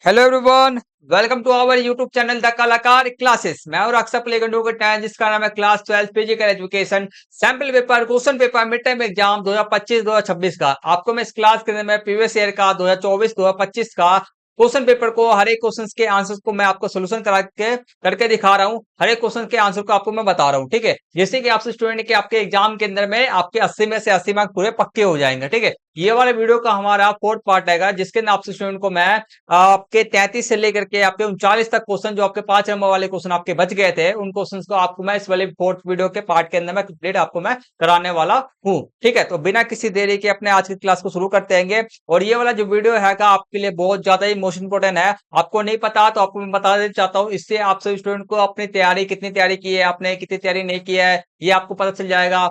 Hello everyone. Welcome to our YouTube channel the Kalakar classes. मैं और अक्सर प्ले जिसका नाम है class 12 physical education sample paper question paper mid term exam 2025-2026 का। आपको मैं इस क्लास के अंदर मैं प्रीवियस ईयर का 2024-2025 का क्वेश्चन पेपर को हर एक क्वेश्चन के आंसर्स को मैं आपको सोल्यूशन करा के करके दिखा रहा हूँ। हर एक क्वेश्चन के आंसर को आपको मैं बता रहा हूँ। ठीक है, जैसे कि आपसे स्टूडेंट के आपके एग्जाम के अंदर में आपके 80 में से 80 मार्क पूरे पक्के हो जाएंगे। ठीक है, ये वाला वीडियो का हमारा फोर्थ पार्ट आएगा जिसके अंदर आपसे स्टूडेंट को मैं आपके 33 से लेकर के आपके 39 तक क्वेश्चन जो आपके 5 नंबर वाले क्वेश्चन आपके बच गए थे उन क्वेश्चंस को आपको मैं इस वाले फोर्थ वीडियो के पार्ट के अंदर मैं कंप्लीट आपको मैं कराने वाला हूँ। ठीक है, तो बिना किसी देरी के अपने आज की क्लास को शुरू करते हैं। और ये वाला जो वीडियो है आपके लिए बहुत ज्यादा ही मोस्ट इंपोर्टेंट है। आपको नहीं पता तो आपको मैं बता देना चाहता हूँ, इससे आप सभी स्टूडेंट को अपनी तैयारी कितनी तैयारी की है आपने कितनी तैयारी नहीं की है ये आपको पता चल जाएगा।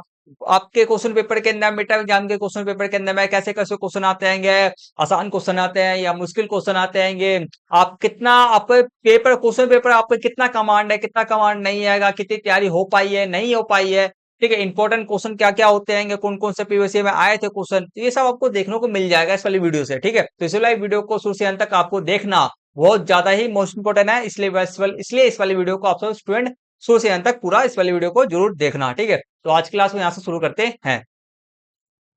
आपके क्वेश्चन पेपर के अंदर मिड टर्म एग्जाम के क्वेश्चन पेपर के अंदर में कैसे कैसे क्वेश्चन आते हैं, आसान क्वेश्चन आते हैं या मुश्किल क्वेश्चन आते हैं, आप कितना आप पेपर क्वेश्चन पेपर आपको कितना कमांड है कितना कमांड नहीं आएगा, कितनी तैयारी हो पाई है नहीं हो पाई है। ठीक है, इंपॉर्टेंट क्वेश्चन क्या क्या होते हैं, कौन कौन से पीवीसी में आए थे क्वेश्चन, तो ये सब आपको देखने को मिल जाएगा इस वाली वीडियो से। ठीक है, तो इस वाली वीडियो को शुरू से अंत तक आपको देखना बहुत ज्यादा ही मोस्ट इंपोर्टेंट है, इसलिए इस वाली वीडियो को आप सब स्टूडेंट शुरू से अंत तक पूरा इस वाली वीडियो को जरूर देखना। ठीक है, तो आज क्लास को यहाँ से शुरू करते हैं।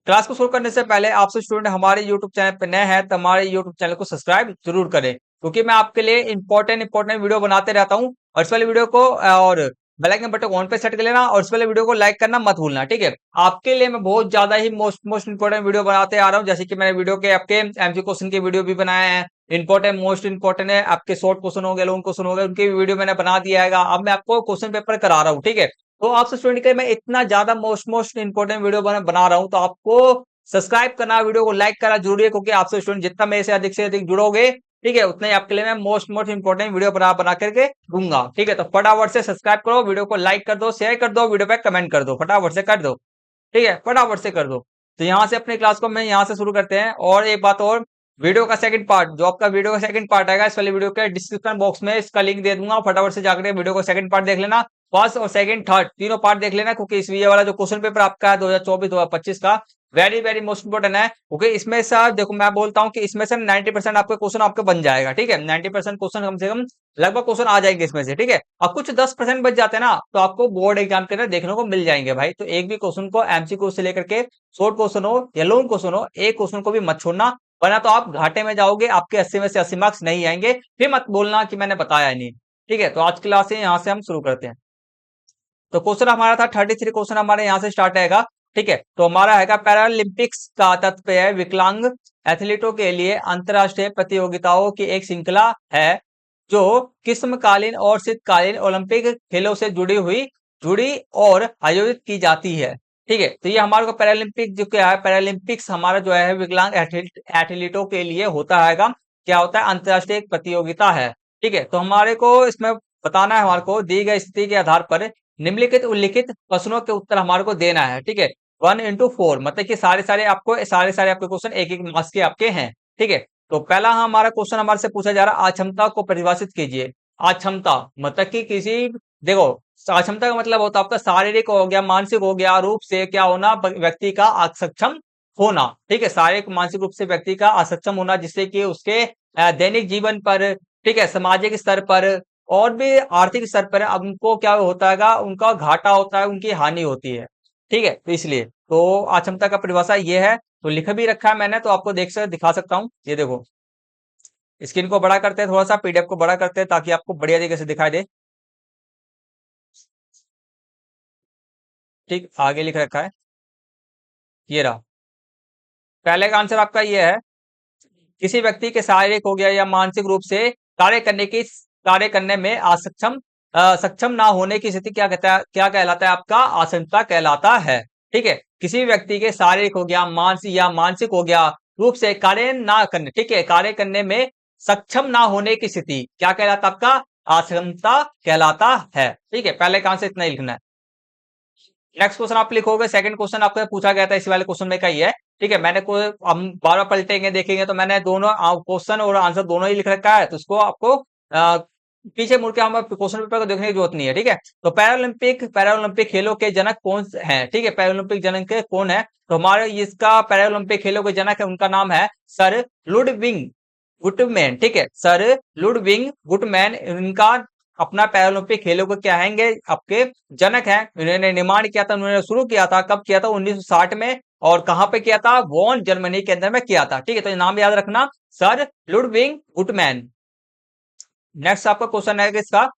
क्लास को शुरू करने से पहले आपसे स्टूडेंट हमारे यूट्यूब चैनल पर नए हैं तो हमारे यूट्यूब चैनल को सब्सक्राइब जरूर करें, क्योंकि मैं आपके लिए इंपॉर्टेंट वीडियो बनाते रहता हूँ। और इस वाले वीडियो को और बेल आइकन बटन ऑन पे सेट कर लेना और इस वाले वीडियो को लाइक करना मत भूलना। ठीक है, आपके लिए मैं बहुत ज्यादा ही मोस्ट इंपोर्टेंट वीडियो बनाते आ रहा हूँ, जैसे कि मैंने वीडियो के आपके एमसी क्वेश्चन के वीडियो भी बनाए हैं। इंपॉर्टेंट मोस्ट इंपॉर्टेंट है आपके शॉर्ट क्वेश्चन हो गए लॉन्ग क्वेश्चन हो गए उनके भी वीडियो मैंने बना दिया है। अब मैं आपको क्वेश्चन पेपर करा रहा हूँ। ठीक है, तो आपसे स्टूडेंट के मैं इतना ज्यादा मोस्ट इंपॉर्टेंट वीडियो बना रहा हूँ तो आपको सब्सक्राइब करना वीडियो को लाइक करना जरूरी है, क्योंकि आपसे स्टूडेंट जितना मेरे से अधिक जुड़ोगे ठीक है उतना ही आपके लिए मैं मोस्ट इंपॉर्टेंट वीडियो बना करके दूंगा। ठीक है, तो फटाफट से सब्सक्राइब करो, वीडियो को लाइक कर दो, शेयर कर दो, वीडियो पे कमेंट कर दो, फटाफट से कर दो। ठीक है, फटाफट से कर दो। तो यहाँ से अपनी क्लास को मैं यहाँ से शुरू करते हैं। और एक बात और, वीडियो का सेकंड पार्ट जो आपका वीडियो का सेकंड पार्ट आएगा इस वाली वीडियो के डिस्क्रिप्शन बॉक्स में इसका लिंक दे दूंगा, फटाफट से जाकर वीडियो को सेकंड पार्ट देख लेना। फर्स्ट और सेकंड थर्ड तीनों पार्ट देख लेना, क्योंकि इस ये वाला जो क्वेश्चन पेपर आपका है 2024-2025 का वेरी वेरी मोस्ट इंपोर्टेंट है। क्योंकि इसमें सर देखो मैं बोलता हूँ कि इसमें से 90% आपके क्वेश्चन आपके बन जाएगा। ठीक है, 90% क्वेश्चन कम से कम लगभग क्वेश्चन आ जाएंगे इसमें से। ठीक है, अब कुछ 10% बच जाते हैं ना तो आपको बोर्ड एग्जाम के अंदर देखने को मिल जाएंगे भाई। तो एक भी क्वेश्चन को एमसीक्यू से लेकर के शॉर्ट क्वेश्चन हो या लॉन्ग क्वेश्चन हो एक क्वेश्चन को भी मत छोड़ना, वरना तो आप घाटे में जाओगे, आपके 80 में से 80 मार्क्स नहीं आएंगे, फिर मत बोलना कि मैंने बताया नहीं। ठीक है, तो आज की क्लास है यहाँ से हम शुरू करते हैं। तो क्वेश्चन हमारा था 33 क्वेश्चन हमारे यहाँ से स्टार्ट आएगा। ठीक है, तो हमारा है पैरालंपिक्स का तात्पर्य है विकलांग एथलीटों के लिए अंतरराष्ट्रीय प्रतियोगिताओं की एक श्रृंखला है जो ग्रीष्मकालीन और शीतकालीन ओलंपिक खेलों से जुड़ी और आयोजित की जाती है। ठीक है, तो ये हमारे को पैरालंपिक जो क्या है, पैरालंपिक्स हमारा जो है विकलांग एथलीटों के लिए होता है क्या होता है, अंतरराष्ट्रीय एक प्रतियोगिता है। ठीक है, तो हमारे को इसमें बताना है, हमारे को दी गई स्थिति के आधार पर निम्नलिखित उल्लिखित प्रश्नों के उत्तर हमारे को देना है। ठीक है, 1 into 4 मतलब कि सारे सारे आपके क्वेश्चन एक एक मार्क्स के आपके हैं। ठीक है, तो पहला हमारा क्वेश्चन हमारे से पूछा जा रहा है, अक्षमता को परिभाषित कीजिए। अक्षमता मतलब कि किसी देखो अक्षमता का मतलब होता है आपका शारीरिक हो गया मानसिक हो गया रूप से क्या होना, व्यक्ति का असक्षम होना। ठीक है, शारीरिक मानसिक रूप से व्यक्ति का असक्षम होना जिससे कि उसके दैनिक जीवन पर, ठीक है, सामाजिक स्तर पर और भी आर्थिक स्तर पर अब उनको क्या होता है, उनका घाटा होता है, उनकी हानि होती है। ठीक है, तो इसलिए तो अक्षमता का परिभाषा ये है, तो लिख भी रखा है मैंने, तो आपको दिखा सकता हूँ। ये देखो स्क्रीन को बड़ा करते हैं, थोड़ा सा पीडीएफ को बड़ा करते हैं ताकि आपको बढ़िया तरीके से दिखाई दे। ठीक, आगे लिख रखा है, ये रहा। पहले का आंसर आपका ये है, किसी व्यक्ति के शारीरिक हो गया या मानसिक रूप से कार्य करने में सक्षम ना होने की स्थिति क्या कहलाता है, आपका अक्षमता कहलाता है। ठीक है, किसी भी व्यक्ति के शारीरिक हो गया मानसिक हो गया रूप से कार्य ना करने, ठीक है, कार्य करने में सक्षम ना होने की स्थिति क्या कहलाता है, आपका अक्षमता कहलाता है। ठीक है, पहले का आंसर इतना ही लिखना है। नेक्स्ट क्वेश्चन आप लिखोगे, सेकंड क्वेश्चन आपको पूछा गया था इसी वाले क्वेश्चन में का ही है। ठीक है, मैंने को हम बार बार पलटेंगे देखेंगे तो मैंने दोनों क्वेश्चन और आंसर दोनों ही लिख रखा है, तो उसको आपको पीछे मुड़ के हम क्वेश्चन पेपर को देखने की जरूरत नहीं है। ठीक है, तो पैरालंपिक खेलों के जनक कौन है, ठीक है, पैरालंपिक जनक के कौन है, तो हमारे इसका पैरालंपिक खेलों के जनक है, उनका नाम है सर लुडविग गुटमैन, ठीक है, सर लुडविग गुटमैन इनका अपना पैरालंपिक खेलों को क्या हैंगे आपके जनक हैं। इन्होंने निर्माण किया था, उन्होंने शुरू किया था, कब किया था 1960 में, और कहां पे किया था, वॉन जर्मनी के अंदर में किया था। ठीक है, तो ये नाम याद रखना, सर लुडविग गुटमैन। नेक्स्ट आपका क्वेश्चन है किसका,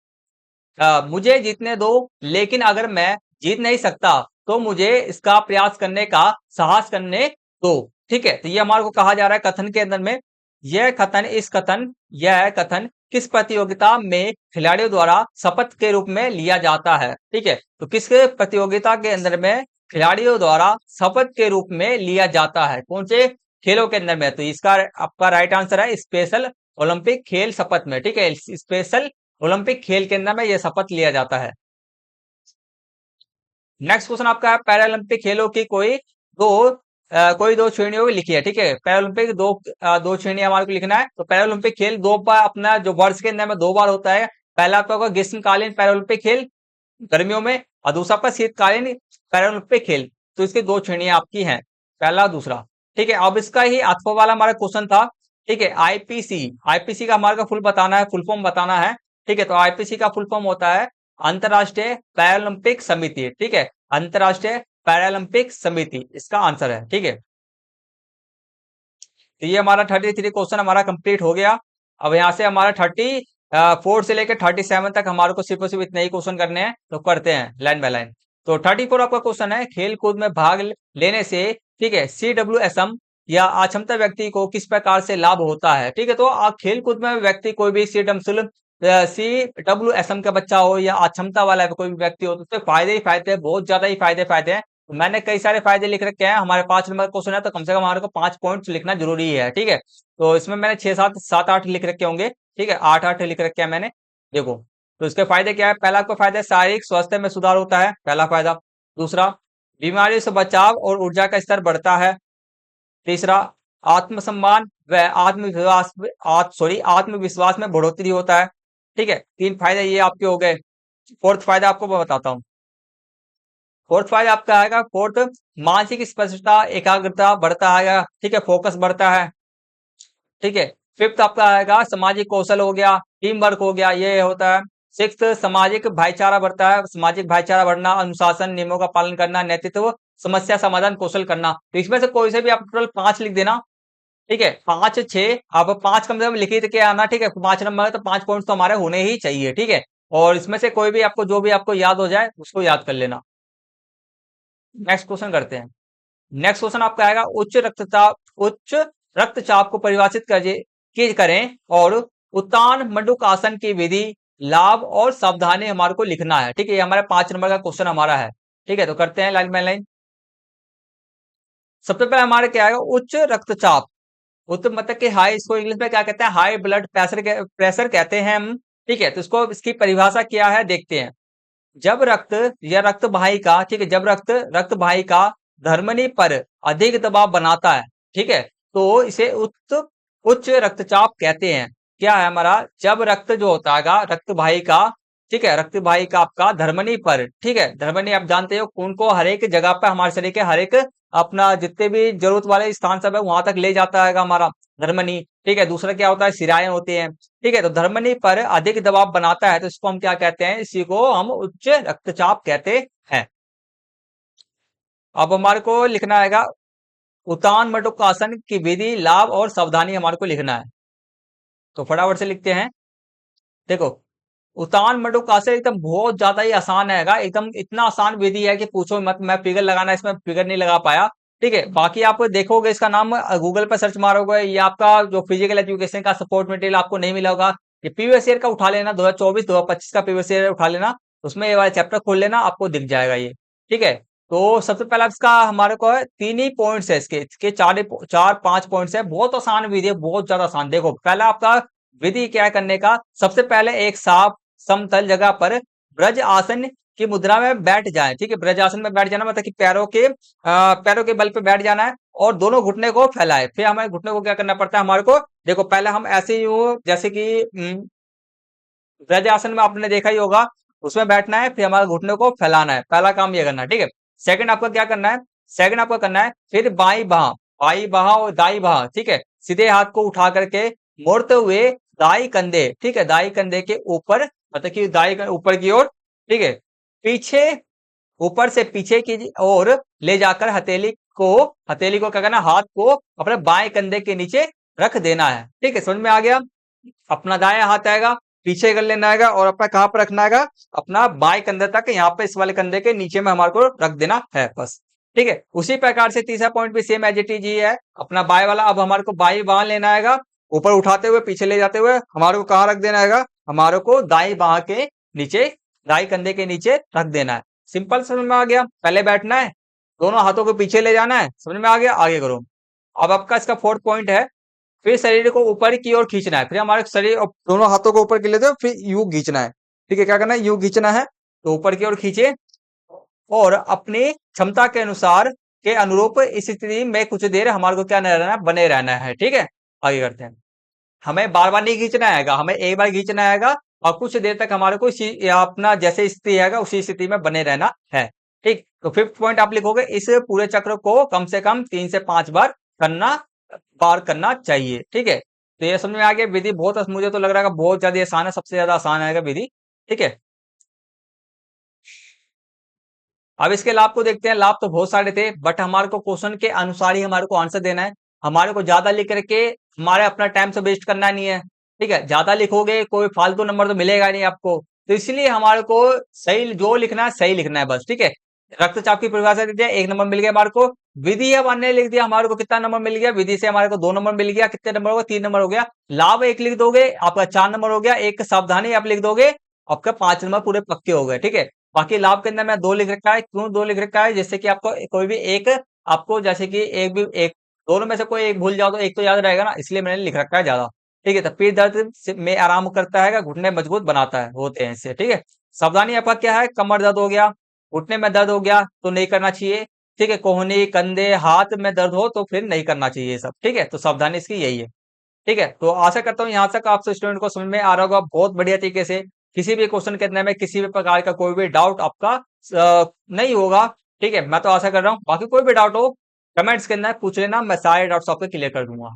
मुझे जीतने दो, लेकिन अगर मैं जीत नहीं सकता तो मुझे इसका प्रयास करने का साहस करने दो। ठीक है, तो ये हमारे को कहा जा रहा है कथन के अंदर में, यह कथन किस प्रतियोगिता में खिलाड़ियों द्वारा शपथ के रूप में लिया जाता है। ठीक है, तो किस प्रतियोगिता के अंदर में खिलाड़ियों द्वारा शपथ के रूप में लिया जाता है, कौन से खेलों के अंदर में, तो इसका आपका राइट आंसर है स्पेशल ओलंपिक खेल शपथ में। ठीक है, स्पेशल ओलंपिक खेल के अंदर में यह शपथ लिया जाता है। नेक्स्ट क्वेश्चन आपका है, पैरालंपिक खेलों की कोई दो श्रेणियों की लिखी है। ठीक है, पैरालंपिक दो श्रेणियां हमारे को लिखना है। तो पैरालंपिक खेल दो बार अपना जो वर्ष के अंदर में दो बार होता है। पहला आपका होगा ग्रीष्मकालीन पैरालंपिक खेल गर्मियों में, और दूसरा आपका शीतकालीन पैरालंपिक खेल। तो इसकी दो श्रेणियां आपकी हैं, पहला दूसरा। ठीक है, अब इसका ही अथवा वाला हमारा क्वेश्चन था। ठीक है, आईपीसी का हमारे को फुल बताना है, फुल फॉर्म बताना है। ठीक है, तो आईपीसी का फुल फॉर्म होता है अंतरराष्ट्रीय पैरालंपिक समिति। ठीक है, अंतरराष्ट्रीय पैरालंपिक समिति इसका आंसर है। ठीक है, तो ये हमारा 33 क्वेश्चन हमारा कंप्लीट हो गया। अब यहाँ से हमारा 34 से लेकर 37 तक हमारे को सिर्फ और सिर्फ इतने ही क्वेश्चन करने हैं, तो करते हैं लाइन बाय लाइन। तो 34 आपका क्वेश्चन है, खेल कूद में भाग लेने से, ठीक है, CWSM या अक्षमता व्यक्ति को किस प्रकार से लाभ होता है। ठीक है, तो खेल कूद में व्यक्ति कोई भी CWSM का बच्चा हो या अक्षमता वाला कोई भी व्यक्ति हो, तो उससे फायदे ही फायदे, बहुत ज्यादा ही फायदे हैं। तो मैंने कई सारे फायदे लिख रखे हैं, हमारे 5 नंबर का क्वेश्चन है, तो कम से कम हमारे को 5 पॉइंट्स लिखना जरूरी है। ठीक है, तो इसमें मैंने 6 7 8 लिख रखे होंगे। ठीक है, 8 लिख रखे हैं मैंने, देखो। तो इसके फायदे क्या है, पहला आपका फायदा है शारीरिक स्वास्थ्य में सुधार होता है, पहला फायदा। दूसरा, बीमारी से बचाव और ऊर्जा का स्तर बढ़ता है। तीसरा, आत्मसम्मान व आत्मविश्वास में बढ़ोतरी होता है। ठीक है, 3 फायदे ये आपके हो गए। फोर्थ फायदा आपको मैं बताता हूँ। फोर्थ फायदा आपका आएगा, फोर्थ, मानसिक स्पष्टता एकाग्रता बढ़ता है। ठीक है, फोकस बढ़ता है। ठीक है, फिफ्थ आपका आएगा सामाजिक कौशल हो गया, टीम वर्क हो गया, ये होता है। सिक्स्थ, सामाजिक भाईचारा बढ़ता है, सामाजिक भाईचारा बढ़ना, अनुशासन, नियमों का पालन करना, नेतृत्व, समस्या समाधान कौशल करना। तो इसमें से कोई से भी आप टोटल 5 लिख देना। ठीक है, 5 6 आप 5 कम से कम लिखित के आना। ठीक है, 5 नंबर है तो 5 पॉइंट तो हमारे होने ही चाहिए। ठीक है, और इसमें से कोई भी आपको जो भी आपको याद हो जाए उसको याद कर लेना। नेक्स्ट क्वेश्चन करते हैं। नेक्स्ट क्वेश्चन आपका आएगा, उच्च रक्तचाप को परिभाषित करें और उत्तान मंडूक आसन की विधि, लाभ और सावधानी हमारे को लिखना है। ठीक है, ये हमारे 5 नंबर का क्वेश्चन हमारा है। ठीक है, तो करते हैं लाइन बाय लाइन। सबसे पहले हमारे क्या आएगा, उच्च रक्तचाप। उच्च मतलब कि हाई, इसको इंग्लिश में क्या कहते हैं, हाई ब्लड प्रेशर कहते हैं हम। ठीक है, तो इसको इसकी परिभाषा क्या है देखते हैं। जब रक्त या रक्त वाहिका, ठीक है, जब रक्त वाहिका धमनी पर अधिक दबाव बनाता है, ठीक है, तो इसे उच्च रक्तचाप कहते हैं। क्या है हमारा, जब रक्त जो होता है रक्त वाहिका, ठीक है, रक्त वाहिका आपका धमनी पर, ठीक है, धमनी आप जानते हो खून को हर एक जगह पर हमारे शरीर के हर एक अपना जितने भी जरूरत वाले स्थान सब है वहां तक ले जाता है हमारा धमनी। ठीक है, दूसरा क्या होता है, शिराएं होती हैं। ठीक है, तो धमनी पर अधिक दबाव बनाता है, तो इसको हम क्या कहते हैं, इसी को हम उच्च रक्तचाप कहते हैं। अब हमारे को लिखना आएगा उत्तान मटुकासन की विधि, लाभ और सावधानी हमारे को लिखना है। तो फटाफट से लिखते हैं। देखो, उत्तान मटुकासन एकदम बहुत ज्यादा ही आसान है, एकदम इतना आसान विधि है कि पूछो मत। मैं फिगर लगाना इसमें फिगर नहीं लगा पाया। ठीक है, बाकी आप देखोगे इसका नाम गूगल पर सर्च मारोगे, ये आपका जो फिजिकल एजुकेशन का सपोर्ट मटेरियल आपको नहीं मिला होगा। ये प्रीवियस ईयर का उठा लेना, 2024 2025 का प्रीवियस ईयर उठा लेना, उसमें ये वाला चैप्टर खोल लेना, आपको दिख जाएगा ये। ठीक है, तो सबसे पहला इसका हमारे को है 3 ही पॉइंट्स है, इसके 4 5 पॉइंट्स है। बहुत आसान विधि है, बहुत ज्यादा आसान। देखो, पहला आपका विधि क्या है करने का, सबसे पहले एक साफ समतल जगह पर ब्रज आसन की मुद्रा में बैठ जाए। ठीक है, ब्रज आसन में बैठ जाना मतलब कि पैरों के बल पे बैठ जाना है, और दोनों घुटने को फैलाए। फिर हमें घुटने को क्या करना पड़ता है हमारे को, देखो पहले हम ऐसे ही हो, जैसे कि ब्रज आसन में आपने देखा ही होगा, उसमें बैठना है, फिर हमारे घुटने को फैलाना है। पहला काम ये करना है। ठीक है, सेकंड आपका क्या करना है, फिर बाई बाह और दाई बाह, ठीक है, सीधे हाथ को उठा करके मोड़ते हुए दाई कंधे, ठीक है, दाई कंधे के ऊपर, मतलब कि दाई ऊपर की ओर, ठीक है, पीछे, ऊपर से पीछे की ओर ले जाकर हथेली को क्या करना, हाथ को अपने बाएं कंधे के नीचे रख देना है। ठीक है, समझ में आ गया। अपना दायां हाथ आएगा, पीछे कर लेना आएगा और अपना कहां पर रखना आएगा, अपना बाएं कंधे तक, यहाँ पे इस वाले कंधे के नीचे में हमारे को रख देना है बस। ठीक है, उसी प्रकार से तीसरा पॉइंट भी सेम एज इट इज ही है। अपना बाएं वाला, अब हमारे को बाएं बांह लेना आएगा, ऊपर उठाते हुए पीछे ले जाते हुए हमारे को कहाँ रख देना आएगा, हमारे को दाई बांह के नीचे, दाई कंधे के नीचे रख देना है। सिंपल, समझ में आ गया। पहले बैठना है, दोनों हाथों को पीछे ले जाना है, समझ में आ गया, आगे करो। अब आपका इसका फोर्थ पॉइंट है, फिर शरीर को ऊपर की ओर खींचना है। फिर हमारे शरीर, दोनों हाथों को ऊपर के लेते हो, फिर यू खींचना है। ठीक है, क्या करना है, यू खींचना है, तो ऊपर की ओर खींचे और अपनी क्षमता के अनुसार के अनुरूप इस स्थिति में कुछ देर हमारे को क्या रहना है, बने रहना है। ठीक है, आगे करते हैं। हमें बार बार नहीं खींचना आएगा, हमें एक बार खींचना आएगा और कुछ देर तक हमारे को अपना जैसे स्थिति आएगा उसी स्थिति में बने रहना है। ठीक, तो फिफ्थ पॉइंट आप लिखोगे, इस पूरे चक्र को कम से कम 3 से 5 बार करना चाहिए। ठीक है, तो ये समझ में आ गया। विधि बहुत, मुझे तो लग रहा है बहुत ज्यादा आसान है, सबसे ज्यादा आसान आएगा विधि। ठीक है, अब इसके लाभ को देखते हैं। लाभ तो बहुत सारे थे, बट हमारे को क्वेश्चन के अनुसार ही हमारे को आंसर देना है। हमारे को ज्यादा लिख करके हमारे अपना टाइम से वेस्ट करना नहीं है। ठीक है, ज्यादा लिखोगे कोई फालतू नंबर तो मिलेगा नहीं आपको, तो इसलिए हमारे को सही जो लिखना है सही लिखना है बस। ठीक है, रक्तचाप की परिभाषा दे दिया, 1 नंबर मिल गया हमारे को। विधि अब अन्य लिख दिया, हमारे को कितना नंबर मिल गया, विधि से हमारे को 2 नंबर मिल गया, कितने नंबर हो गया, 3 नंबर हो गया। लाभ 1 लिख दोगे, आपका 4 नंबर हो गया। एक सावधानी आप लिख दोगे, आपका 5 नंबर पूरे पक्के हो गए। ठीक है, बाकी लाभ के अंदर मैं 2 लिख रखा है। क्यों 2 लिख रखा है, जैसे कि आपको कोई भी एक, आपको जैसे कि एक दोनों में से कोई एक भूल जाओ तो एक तो याद रहेगा ना, इसलिए मैंने लिख रखा है ज्यादा। ठीक है, तो पीठ दर्द में आराम करता है, घुटने मजबूत बनाता है, होते हैं इससे। ठीक है, सावधानी आपका क्या है, कमर दर्द हो गया, घुटने में दर्द हो गया तो नहीं करना चाहिए। ठीक है, कोहनी, कंधे, हाथ में दर्द हो तो फिर नहीं करना चाहिए ये सब। ठीक है, तो सावधानी इसकी यही है। ठीक है, तो आशा करता हूँ यहाँ तक आप स्टूडेंट को समझ में आ रहा होगा बहुत बढ़िया तरीके से। किसी भी क्वेश्चन के अंदर में किसी भी प्रकार का कोई भी डाउट आपका नहीं होगा। ठीक है, मैं तो आशा कर रहा हूँ। बाकी कोई भी डाउट हो कमेंट्स के अंदर पूछ लेना, मैं सारे डाउट्स आपके क्लियर कर दूंगा।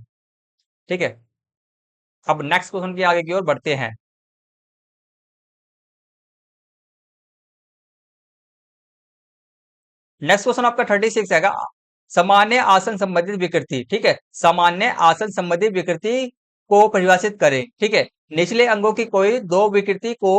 ठीक है, अब नेक्स्ट क्वेश्चन की आगे की ओर बढ़ते हैं। नेक्स्ट क्वेश्चन आपका 36 है। सामान्य आसन संबंधित विकृति। ठीक है, सामान्य आसन संबंधित विकृति को परिभाषित करें। ठीक है, निचले अंगों की कोई 2 विकृति को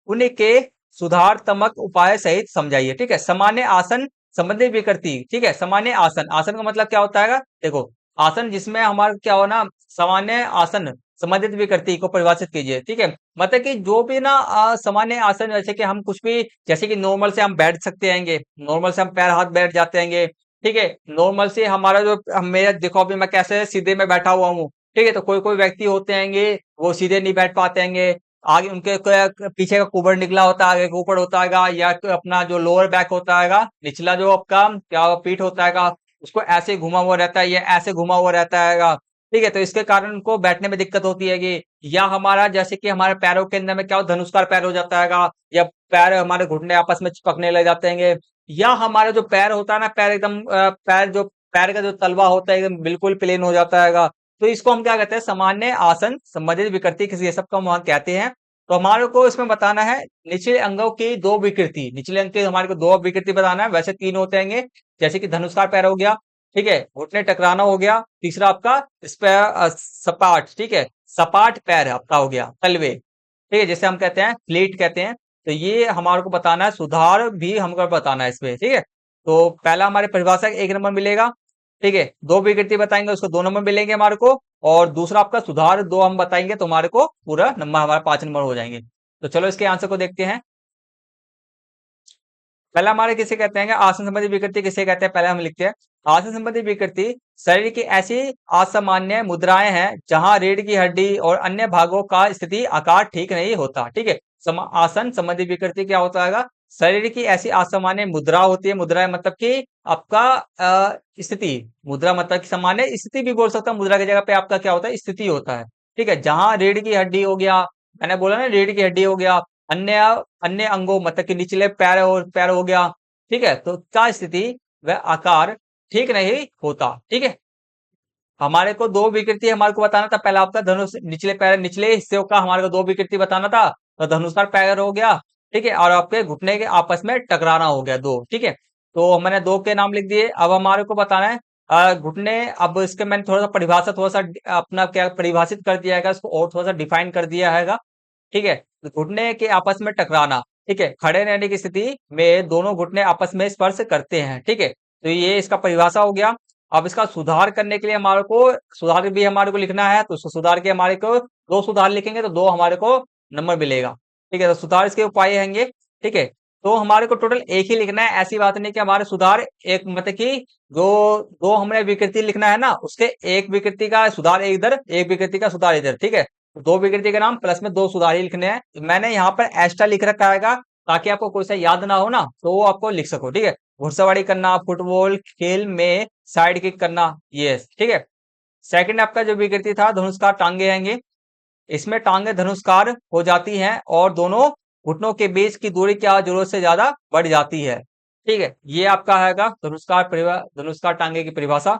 उनके सुधारात्मक उपाय सहित समझाइए। ठीक है, सामान्य आसन संबंधित विकृति। ठीक है, सामान्य आसन, आसन का मतलब क्या होता है, देखो, आसन जिसमें हमारा क्या हो ना, सामान्य आसन संबंधित विकृति को परिभाषित कीजिए। ठीक है, मतलब कि जो भी ना सामान्य आसन, जैसे कि हम कुछ भी, जैसे कि नॉर्मल से हम बैठ सकते हैंगे, नॉर्मल से हम पैर हाथ बैठ जाते हैंगे। ठीक है, नॉर्मल से हमारा जो मेरा देखो, अभी मैं कैसे सीधे में बैठा हुआ हूँ। ठीक है, तो कोई कोई व्यक्ति होते हैंगे वो सीधे नहीं बैठ पाते हैंगे, आगे उनके पीछे का कुबड़ निकला होता है, आगे का ऊपर होता है, या अपना जो लोअर बैक होता है, निचला जो आपका क्या पीठ होता है, उसको ऐसे घुमा हुआ रहता है या ऐसे घुमा हुआ रहता है। ठीक है, तो इसके कारण उनको बैठने में दिक्कत होती है। या हमारा जैसे कि हमारे पैरों के अंदर में क्या हो, धनुष्कार पैर हो जाता है, या पैर हमारे घुटने आपस में चिपकने लग जाते हैं, या हमारा जो पैर होता है ना, पैर एकदम पैर का जो तलवा होता है एकदम बिल्कुल प्लेन हो जाता है। तो इसको हम क्या कहते हैं, सामान्य आसन संबंधित विकृति, किसी ये सब का हम वहां कहते हैं। तो हमारे को इसमें बताना है निचले अंगों की 2 विकृति, निचले अंग के हमारे को 2 विकृति बताना है। वैसे 3 होते हैं, जैसे कि धनुष्कार पैर हो गया, ठीक है, घुटने टकराना हो गया, तीसरा आपका इस पे सपाट, ठीक है, सपाट पैर आपका हो गया, तलवे। ठीक है, जैसे हम कहते हैं फ्लीट कहते हैं। तो ये हमारे को बताना है, सुधार भी हमको बताना है इसमें। ठीक है, तो पहला हमारे परिभाषा 1 नंबर मिलेगा। ठीक है, 2 विकृति बताएंगे उसको 2 नंबर मिलेंगे हमारे को, और दूसरा आपका सुधार 2 हम बताएंगे तो हमारे को पूरा नंबर, हमारे 5 नंबर हो जाएंगे। तो चलो इसके आंसर को देखते हैं। पहला हमारे किसे कहते हैं, आसन संबंधी विकृति किसे कहते हैं, पहले हम लिखते हैं। आसन संबंधी विकृति शरीर की ऐसी असामान्य मुद्राएं हैं जहां रीढ़ की हड्डी और अन्य भागों का स्थिति आकार ठीक नहीं होता। ठीक है, आसन संबंधी विकृति क्या होता है, शरीर की ऐसी असामान्य मुद्रा होती है। मुद्रा मतलब कि आपका स्थिति, मुद्रा मतलब कि सामान्य स्थिति भी बोल सकता हूँ, मुद्रा की जगह पे आपका क्या होता है, स्थिति होता है। ठीक है, जहां रीढ़ की हड्डी हो गया, मैंने बोला ना रीढ़ की हड्डी हो गया, अन्य अन्य अंगों मतलब कि निचले पैर हो गया। ठीक है, तो क्या स्थिति वह आकार ठीक नहीं होता। ठीक है, हमारे को दो विकृति हमारे को बताना था। पहला आपका धनुष निचले पैर निचले हिस्से का हमारे को दो विकृति बताना था, तो धनुष का पैर हो गया, ठीक है, और आपके घुटने के आपस में टकराना हो गया दो, ठीक है। तो मैंने दो के नाम लिख दिए। अब हमारे को बताना है घुटने। अब इसके मैंने थोड़ा सा परिभाषा थोड़ा सा अपना क्या परिभाषित कर दिया है, इसको और थोड़ा सा डिफाइन कर दिया है, ठीक है। तो घुटने के आपस में टकराना, ठीक है, खड़े रहने की स्थिति में दोनों घुटने आपस में स्पर्श करते हैं, ठीक है। तो ये इसका परिभाषा हो गया। अब इसका सुधार करने के लिए हमारे को सुधार भी हमारे को लिखना है, तो सुधार के हमारे को दो सुधार लिखेंगे तो दो हमारे को नंबर मिलेगा, ठीक है। तो सुधार इसके उपाय होंगे, ठीक है। तो हमारे को टोटल एक ही लिखना है, ऐसी बात नहीं कि हमारे सुधार एक मतलब कि जो दो हमने विकृति लिखना है ना, उसके एक विकृति का सुधार इधर एक विकृति का सुधार इधर, ठीक है। दो विकृति के नाम प्लस में दो सुधार ही लिखने हैं। मैंने यहाँ पर एक्स्ट्रा लिख रखा है ताकि आपको कोई सा याद ना हो ना, तो वो आपको लिख सको, ठीक है। घुड़सवारी करना, फुटबॉल खेल में साइड किक करना, ये ठीक है। सेकंड आपका जो विकृति था धनुष्कार टांगे आएंगे। इसमें टांगे धनुष्कार हो जाती हैं और दोनों घुटनों के बीच की दूरी क्या जरूरत से ज्यादा बढ़ जाती है, ठीक है। ये आपका है धनुष्कार टांगे की परिभाषा,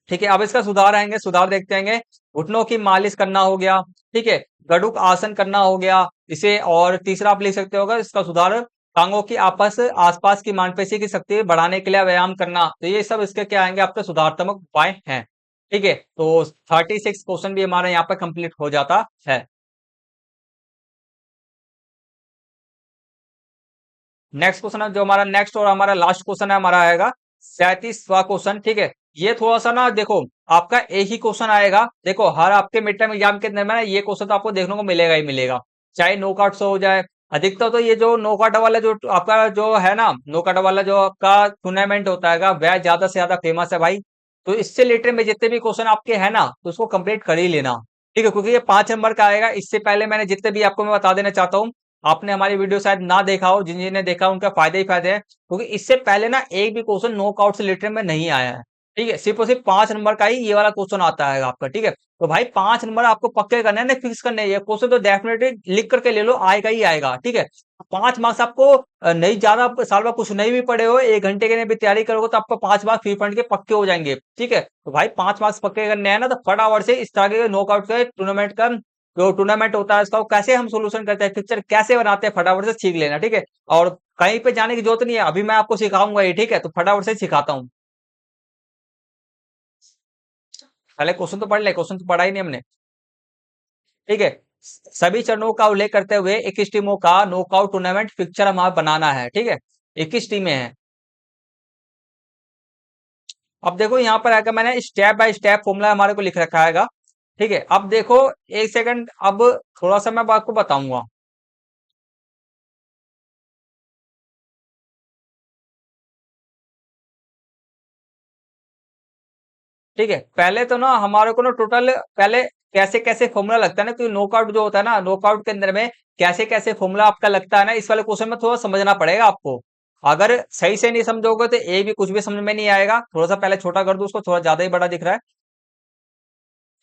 ठीक है। अब इसका सुधार आएंगे, सुधार देखते हैं। घुटनों की मालिश करना हो गया, ठीक है। गड़ुक आसन करना हो गया इसे। और तीसरा आप लिख सकते होगा इसका सुधार टांगों की आपस आसपास की मांसपेशी की शक्ति बढ़ाने के लिए व्यायाम करना। तो ये सब इसके क्या आएंगे आपके सुधारात्मक उपाय हैं, ठीक है। तो 36 क्वेश्चन भी हमारा यहाँ पर कंप्लीट हो जाता है। नेक्स्ट क्वेश्चन है जो हमारा नेक्स्ट और हमारा लास्ट क्वेश्चन है, हमारा आएगा 37वां क्वेश्चन, ठीक है। ये थोड़ा सा ना देखो, आपका एक ही क्वेश्चन आएगा। देखो हर आपके मिड टर्म एग्जाम के अंदर में ना ये क्वेश्चन तो आपको देखने को मिलेगा ही मिलेगा, चाहे नोकआउट से हो जाए। अधिकतर तो ये जो नोकआउट वाला जो आपका जो है ना, नोकआउट वाला जो आपका टूर्नामेंट होता है वह ज्यादा से ज्यादा फेमस है भाई। तो इससे रिलेटेड में जितने भी क्वेश्चन आपके है ना, तो उसको कंप्लीट कर ही लेना, ठीक है, क्योंकि ये 5 नंबर का आएगा। इससे पहले मैंने जितने भी आपको मैं बता देना चाहता हूँ, आपने हमारी वीडियो शायद ना देखा हो, जिन जिन्हें देखा उनका फायदे ही फायदे हैं, क्योंकि इससे पहले ना एक भी क्वेश्चन नॉकआउट से रिलेटेड में नहीं आया है, ठीक है। सिर्फ और सिर्फ 5 नंबर का ही ये वाला क्वेश्चन आता है आपका, ठीक है। तो भाई 5 नंबर आपको पक्के करने हैं ना, फिक्स करने हैं। ये क्वेश्चन तो डेफिनेटली लिख करके ले लो, आएगा ही आएगा, ठीक है। 5 मार्क्स आपको नहीं ज्यादा, साल भर कुछ नहीं भी पढ़े हो, 1 घंटे के लिए भी तैयारी करोगे तो आपको 5 मार्क्स फ्री फंड के पक्के हो जाएंगे, ठीक है। तो भाई 5 मार्क्स पक्के करने हैं ना, तो फटाफट से इस तरह के नॉकआउट के टूर्नामेंट का जो टूर्नामेंट होता है इसका वो कैसे हम सोल्यूशन करते हैं, पिक्चर कैसे बनाते हैं, फटाफट से सीख लेना, ठीक है। और कहीं पे जाने की जरूरत नहीं है, अभी मैं आपको सिखाऊंगा ये, ठीक है। तो फटाफट से सिखाता हूँ। पहले क्वेश्चन तो पढ़ ले, क्वेश्चन तो पढ़ा ही नहीं हमने, ठीक है। सभी चरणों का उल्लेख करते हुए 21 टीमों का नॉकआउट टूर्नामेंट पिक्चर हमारा बनाना है, ठीक है। 21 टीमें हैं। अब देखो यहाँ पर आकर मैंने स्टेप बाय स्टेप फॉर्मूला हमारे को लिख रखा है, ठीक है। अब देखो एक सेकंड, अब थोड़ा सा मैं आपको बताऊंगा, ठीक है। पहले तो ना हमारे को ना टोटल पहले कैसे कैसे फॉर्मूला लगता है ना, क्योंकि नॉकआउट जो होता है ना, नॉकआउट के अंदर में कैसे कैसे फॉर्मूला आपका लगता है ना, इस वाले क्वेश्चन में थोड़ा समझना पड़ेगा आपको। अगर सही से नहीं समझोगे तो एक भी कुछ भी समझ में नहीं आएगा। थोड़ा सा पहले छोटा कर दो उसको, थोड़ा ज्यादा ही बड़ा दिख रहा है,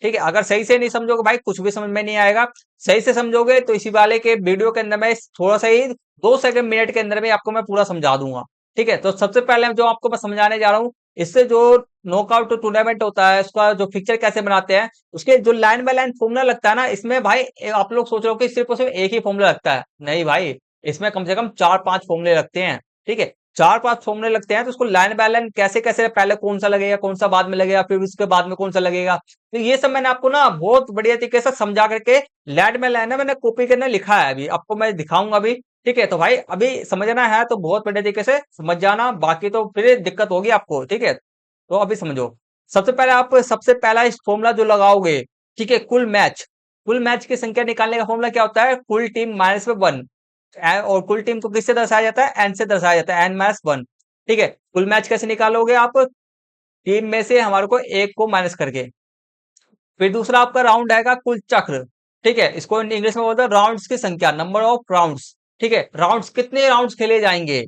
ठीक है। अगर सही से नहीं समझोगे भाई कुछ भी समझ में नहीं आएगा। सही से समझोगे तो इसी वाले के वीडियो के अंदर में थोड़ा सा ही 2 सेकंड मिनट के अंदर में आपको मैं पूरा समझा दूंगा, ठीक है। तो सबसे पहले जो आपको मैं समझाने जा रहा हूँ, इससे जो नॉकआउट टूर्नामेंट होता है उसका जो फिक्चर कैसे बनाते हैं, उसके जो लाइन बाय लाइन फॉर्मूला लगता है ना, इसमें भाई आप लोग सोच रहे हो कि सिर्फ और सिर्फ एक ही फॉर्मूला लगता है, नहीं भाई। इसमें कम से कम 4-5 फॉर्मूले लगते हैं, ठीक है। 4-5 फॉर्मूले लगते हैं, तो उसको लाइन बाय लाइन कैसे कैसे पहले कौन सा लगेगा, कौन सा बाद में लगेगा, फिर उसके बाद में कौन सा लगेगा, तो ये सब मैंने आपको ना बहुत बढ़िया तरीके से समझा करके लाइन बाय लाइन मैंने कॉपी करने लिखा है, अभी आपको मैं दिखाऊंगा अभी, ठीक है। तो भाई अभी समझना है तो बहुत बढ़िया तरीके से समझ जाना, बाकी तो फिर दिक्कत होगी आपको, ठीक है। तो अभी समझो। सबसे पहले आप सबसे पहला इस फॉर्मूला जो लगाओगे, ठीक है, कुल मैच की संख्या निकालने का फॉर्मूला क्या होता है, कुल टीम माइनस में 1। और कुल टीम को किससे दर्शाया जाता है, एन से दर्शाया जाता है, n-1, ठीक है। कुल मैच कैसे निकालोगे आप, टीम में से हमारे को एक को माइनस करके। फिर दूसरा आपका राउंड आएगा कुल चक्र, ठीक है। इसको इंग्लिश में बोलते हैं राउंड्स की संख्या, नंबर ऑफ राउंड्स, ठीक है। राउंड्स कितने राउंड्स खेले जाएंगे,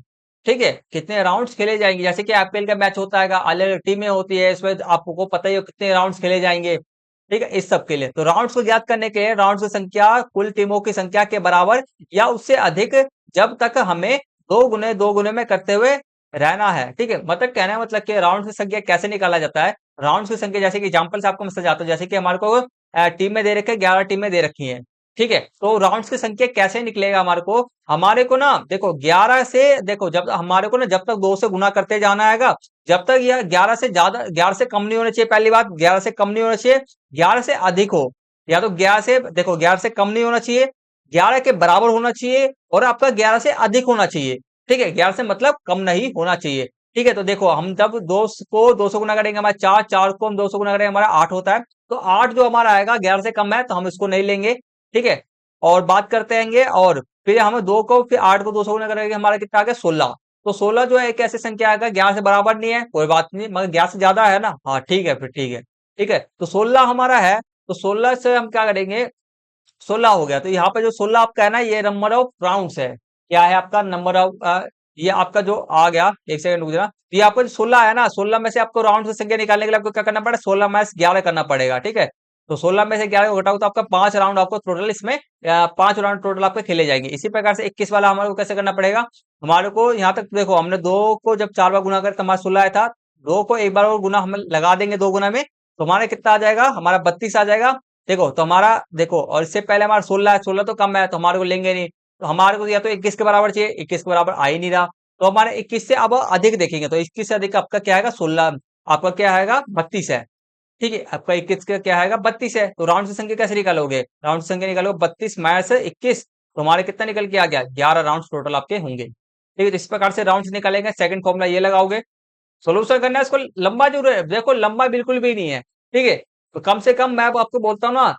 ठीक है, कितने राउंड्स खेले जाएंगे। जैसे कि आईपीएल का मैच होता है, अलग अलग टीमें होती है, इसमें आपको पता ही हो कितने राउंड्स खेले जाएंगे, ठीक है। इस सब के लिए तो राउंड्स को ज्ञात करने के लिए राउंड्स की संख्या कुल टीमों की संख्या के बराबर या उससे अधिक, जब तक हमें दो गुने में करते हुए रहना है, ठीक है। मतलब कहने का मतलब कि राउंड की संख्या कैसे निकाला जाता है? राउंड की संख्या जैसे कि एग्जांपल से आपको मैं समझाता हूँ, जैसे कि हमारे को टीम में दे रखे 11 टीमें दे रखी हैं, ठीक है। तो राउंड्स की संख्या कैसे निकलेगा हमारे को ना देखो 11 से देखो जब हमारे को ना जब तक 2 से गुना करते जाना आएगा, जब तक यह 11 से ज्यादा 11 से कम नहीं होना चाहिए, पहली बात 11 से कम नहीं होना चाहिए, 11 से अधिक हो, या तो 11 से देखो 11 से कम नहीं होना चाहिए, 11 के बराबर होना चाहिए, और आपका 11 से अधिक होना चाहिए, ठीक है। 11 से मतलब कम नहीं होना चाहिए, ठीक है। तो देखो हम जब 2 को 2 से गुना करेंगे हमारा 4, 4 को हम 2 से गुना करेंगे हमारा 8 होता है, तो 8 जो हमारा आएगा 11 से कम है तो हम इसको नहीं लेंगे, ठीक है। और बात करते हैंगे, और फिर हम 2 को फिर 8 को 2 से गुना करेंगे, हमारा कितना आ गया 16। तो 16 जो है एक ऐसी संख्या आएगा 11 से बराबर नहीं है, कोई बात नहीं, मगर 11 से ज्यादा है ना, हाँ ठीक है, फिर ठीक है, ठीक है। तो 16 हमारा है, तो 16 से हम क्या करेंगे, 16 हो गया। तो यहाँ पे जो 16 आपका है ना, ये नंबर ऑफ राउंड्स है, क्या है आपका नंबर ऑफ, ये आपका जो आ गया, एक सेकंड रुक जाना, तो ये आपका जो 16 है ना, 16 में से आपको राउंड की संख्या निकालने के लिए आपको क्या करना पड़ेगा, 16 में से 11 करना पड़ेगा, ठीक है। तो 16 में से 11 को घटाओ तो आपका 5 राउंड आपको टोटल इसमें 5 राउंड टोटल आपके खेले जाएंगे। इसी प्रकार से 21 वाला हमारे को कैसे करना पड़ेगा, हमारे को यहाँ तक देखो हमने 2 को जब 4 बार गुना कर तो हमारा 16 आया था, 2 को एक बार और गुना हम लगा देंगे 2 गुना में, तो हमारा कितना आ जाएगा, हमारा 32 आ जाएगा। देखो तो हमारा देखो, और इससे पहले हमारा 16 है, 16 तो कम है तो हमारे को लेंगे नहीं, तो हमारे को या तो 21 के बराबर चाहिए, 21 के बराबर आ ही नहीं रहा, तो हमारे 21 से अब अधिक देखेंगे, तो 21 से अधिक आपका क्या आएगा 16, आपका क्या आएगा 32 है, ठीक है। आपका 21 का क्या आएगा 32 है। तो राउंड की संख्या कैसे निकालोगे, राउंड की संख्या निकालोगे 32 माइनस 21, तो हमारे कितना निकल के आ गया 11 राउंड टोटल आपके होंगे, ठीक है। तो इस प्रकार से राउंड निकालेंगे, सेकंड फॉर्मूला ये लगाओगे। सोल्यूशन करना है इसको लंबा जरूर है, देखो लंबा बिल्कुल भी नहीं है, ठीक है। तो कम से कम मैं अब आपको बोलता हूँ ना,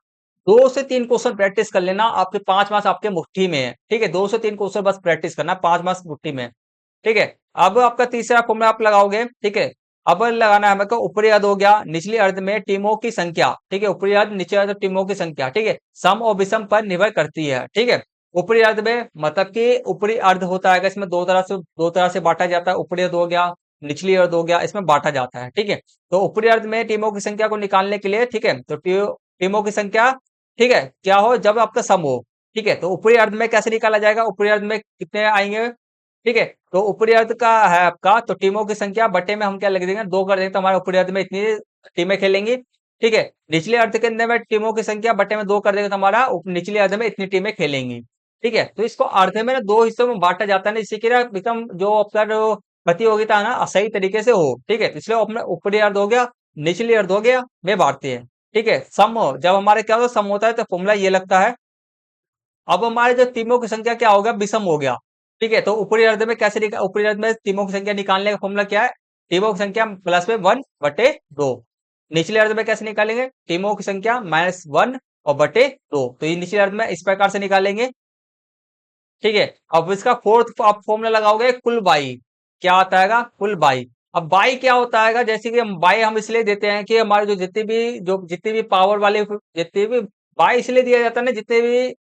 2 से 3 क्वेश्चन प्रैक्टिस कर लेना, आपके 5 मार्क्स आपके मुट्ठी में है, ठीक है। 2 से 3 क्वेश्चन बस प्रैक्टिस करना, 5 मार्क्स मुट्ठी में है, ठीक है। अब आपका तीसरा फॉर्मूला आप लगाओगे, ठीक है। अब लगाना है हमको, ऊपरी अर्ध हो गया, निचली अर्ध में टीमों की संख्या, ठीक है। ऊपरी अर्ध निचले अर्ध टीमों की संख्या, ठीक है, सम और विषम पर निर्भर करती है, ठीक है। ऊपरी अर्ध में मतलब कि ऊपरी अर्ध होता है, इसमें दो तरह से बांटा जाता है, ऊपरी अर्ध हो गया, निचली अर्ध हो गया, इसमें बांटा जाता है, ठीक है। तो ऊपरी अर्ध में टीमों की संख्या को निकालने के लिए, ठीक है, तो टीमों की संख्या, ठीक है, क्या हो जब आपका सम हो, ठीक है। तो ऊपरी अर्ध में कैसे निकाला जाएगा, ऊपरी अर्ध में कितने आएंगे, ठीक है। तो ऊपरी अर्ध का है आपका, तो टीमों की संख्या बटे में हम क्या लिख देंगे 2 कर देंगे, तो हमारे ऊपरी अर्ध में इतनी टीमें खेलेंगी, ठीक है। निचले अर्ध के अंदर में टीमों की संख्या बटे में 2 कर देंगे, तो हमारा निचले अर्ध में इतनी टीमें खेलेंगी, ठीक है। तो इसको अर्ध में ना 2 हिस्सों में बांटा जाता है ना, जिससे कि ना एकदम जो आपका जो प्रतियोगिता है ना सही तरीके से हो, ठीक है। तो इसलिए अपना ऊपरी अर्ध हो गया, निचली अर्ध हो गया, में बांटते हैं, ठीक है। सम हो जब हमारे क्या होता है, सम होता है तो फॉर्मूला ये लगता है। अब हमारे जो टीमों की संख्या क्या हो गया, विषम हो गया, ठीक है। तो ऊपरी अर्ध में कैसे ऊपरी अर्ध में टीमों की संख्या निकालने का फॉर्मूला क्या है, टीमों की संख्या प्लस में 1/2। निचले अर्ध में कैसे निकालेंगे, टीमों की संख्या -1 और बटे 2, तो ये निचले अर्ध में इस प्रकार से निकालेंगे, ठीक है। अब इसका फोर्थ आप फॉर्मूला लगाओगे, कुल बाई, क्या आता है कुल बाई। अब बाई क्या होता है, जैसे कि हम बाई हम इसलिए देते हैं कि हमारे जितनी भी पावर वाले जितनी भी बाई इसलिए दिया जाता है ना, जितने भी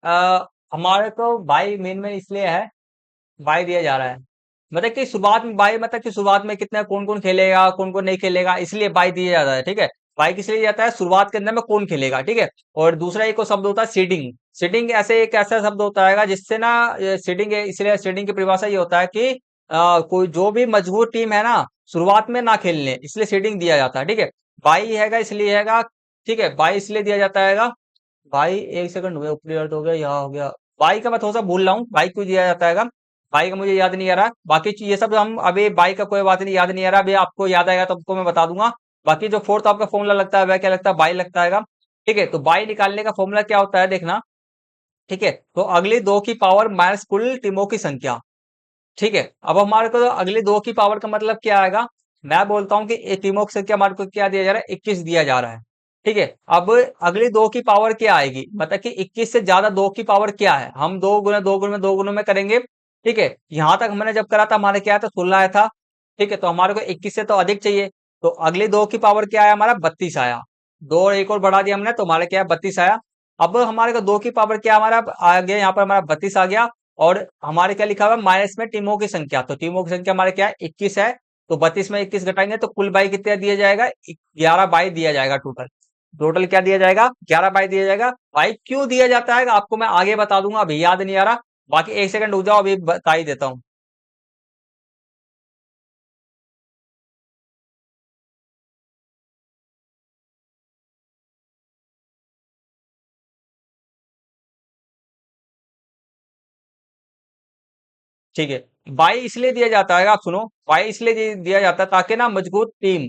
हमारे को बाई मेन में इसलिए है, बाई दिया जा रहा है, मतलब कि शुरुआत में बाई, मतलब कि शुरुआत में कितना कौन कौन खेलेगा कौन कौन नहीं खेलेगा, इसलिए बाई दिया जाता है, ठीक है। बाई किस लिए जाता है, शुरुआत के अंदर में कौन खेलेगा, ठीक है। और दूसरा एक और शब्द होता है सीडिंग, सीडिंग ऐसे एक ऐसा शब्द होता है जिससे ना सीडिंग, इसलिए सीडिंग की परिभाषा ये होता है कि कोई जो भी मजबूत टीम है ना शुरुआत में ना खेलने, इसलिए सीडिंग दिया जाता है, ठीक है। बाई हैगा इसलिए हैगा, ठीक है, बाई इसलिए दिया जाता है, भाई एक सेकंड हो गया, ऊपरी अर्थ हो गया, यहाँ हो गया, बाई का मैं थोड़ा सा भूल रहा हूँ, बाई क्यों दिया जाता है, बाई का मुझे याद नहीं आ रहा, बाकी ये सब हम अभी बाई का कोई बात नहीं, याद नहीं आ रहा, अभी आपको याद आएगा तो आपको मैं बता दूंगा। बाकी जो फोर्थ आपका फॉर्मूला लगता है वह क्या लगता है, बाई लगता है, ठीक है। तो बाई निकालने का फॉर्मूला क्या होता है देखना, ठीक है। तो अगली 2 की पावर माइनस कुल टीमों की संख्या, ठीक है। अब हमारे को अगली 2 की पावर का मतलब क्या आएगा, मैं बोलता हूँ कि टीमों की संख्या हमारे को क्या दिया जा रहा है, 21 दिया जा रहा है, ठीक है। अब अगली 2 की पावर क्या आएगी, मतलब कि 21 से ज्यादा 2 की पावर क्या है, हम 2 गुना 2 गुना 2 गुना में करेंगे, ठीक है। यहां तक हमने जब करा था हमारे क्या था 16 आया था, ठीक है। तो हमारे को 21 से तो अधिक चाहिए, तो अगली 2 की पावर क्या आया हमारा 32 आया, 2 और 1 और बढ़ा दिया हमने, तो हमारे क्या है 32 आया। अब हमारे को 2 की पावर क्या हमारा आ गया, यहाँ पर हमारा 32 आ गया, और हमारे क्या लिखा हुआ है माइनस में टीमों की संख्या, तो टीमों की संख्या हमारे क्या है 21 है, तो 32 में 21 घटाएंगे तो कुल बाई कितना दिया जाएगा, 11 बाई दिया जाएगा टोटल, टोटल क्या दिया जाएगा 11 बाई दिया जाएगा। बाई क्यों दिया जाता है आपको मैं आगे बता दूंगा, अभी याद नहीं आ रहा, बाकी एक सेकंड रुक जाओ, अभी बता ही देता हूँ। ठीक है। बाई इसलिए दिया जाता है, आप सुनो, बाई इसलिए दिया जाता है ताकि ना मजबूत टीम,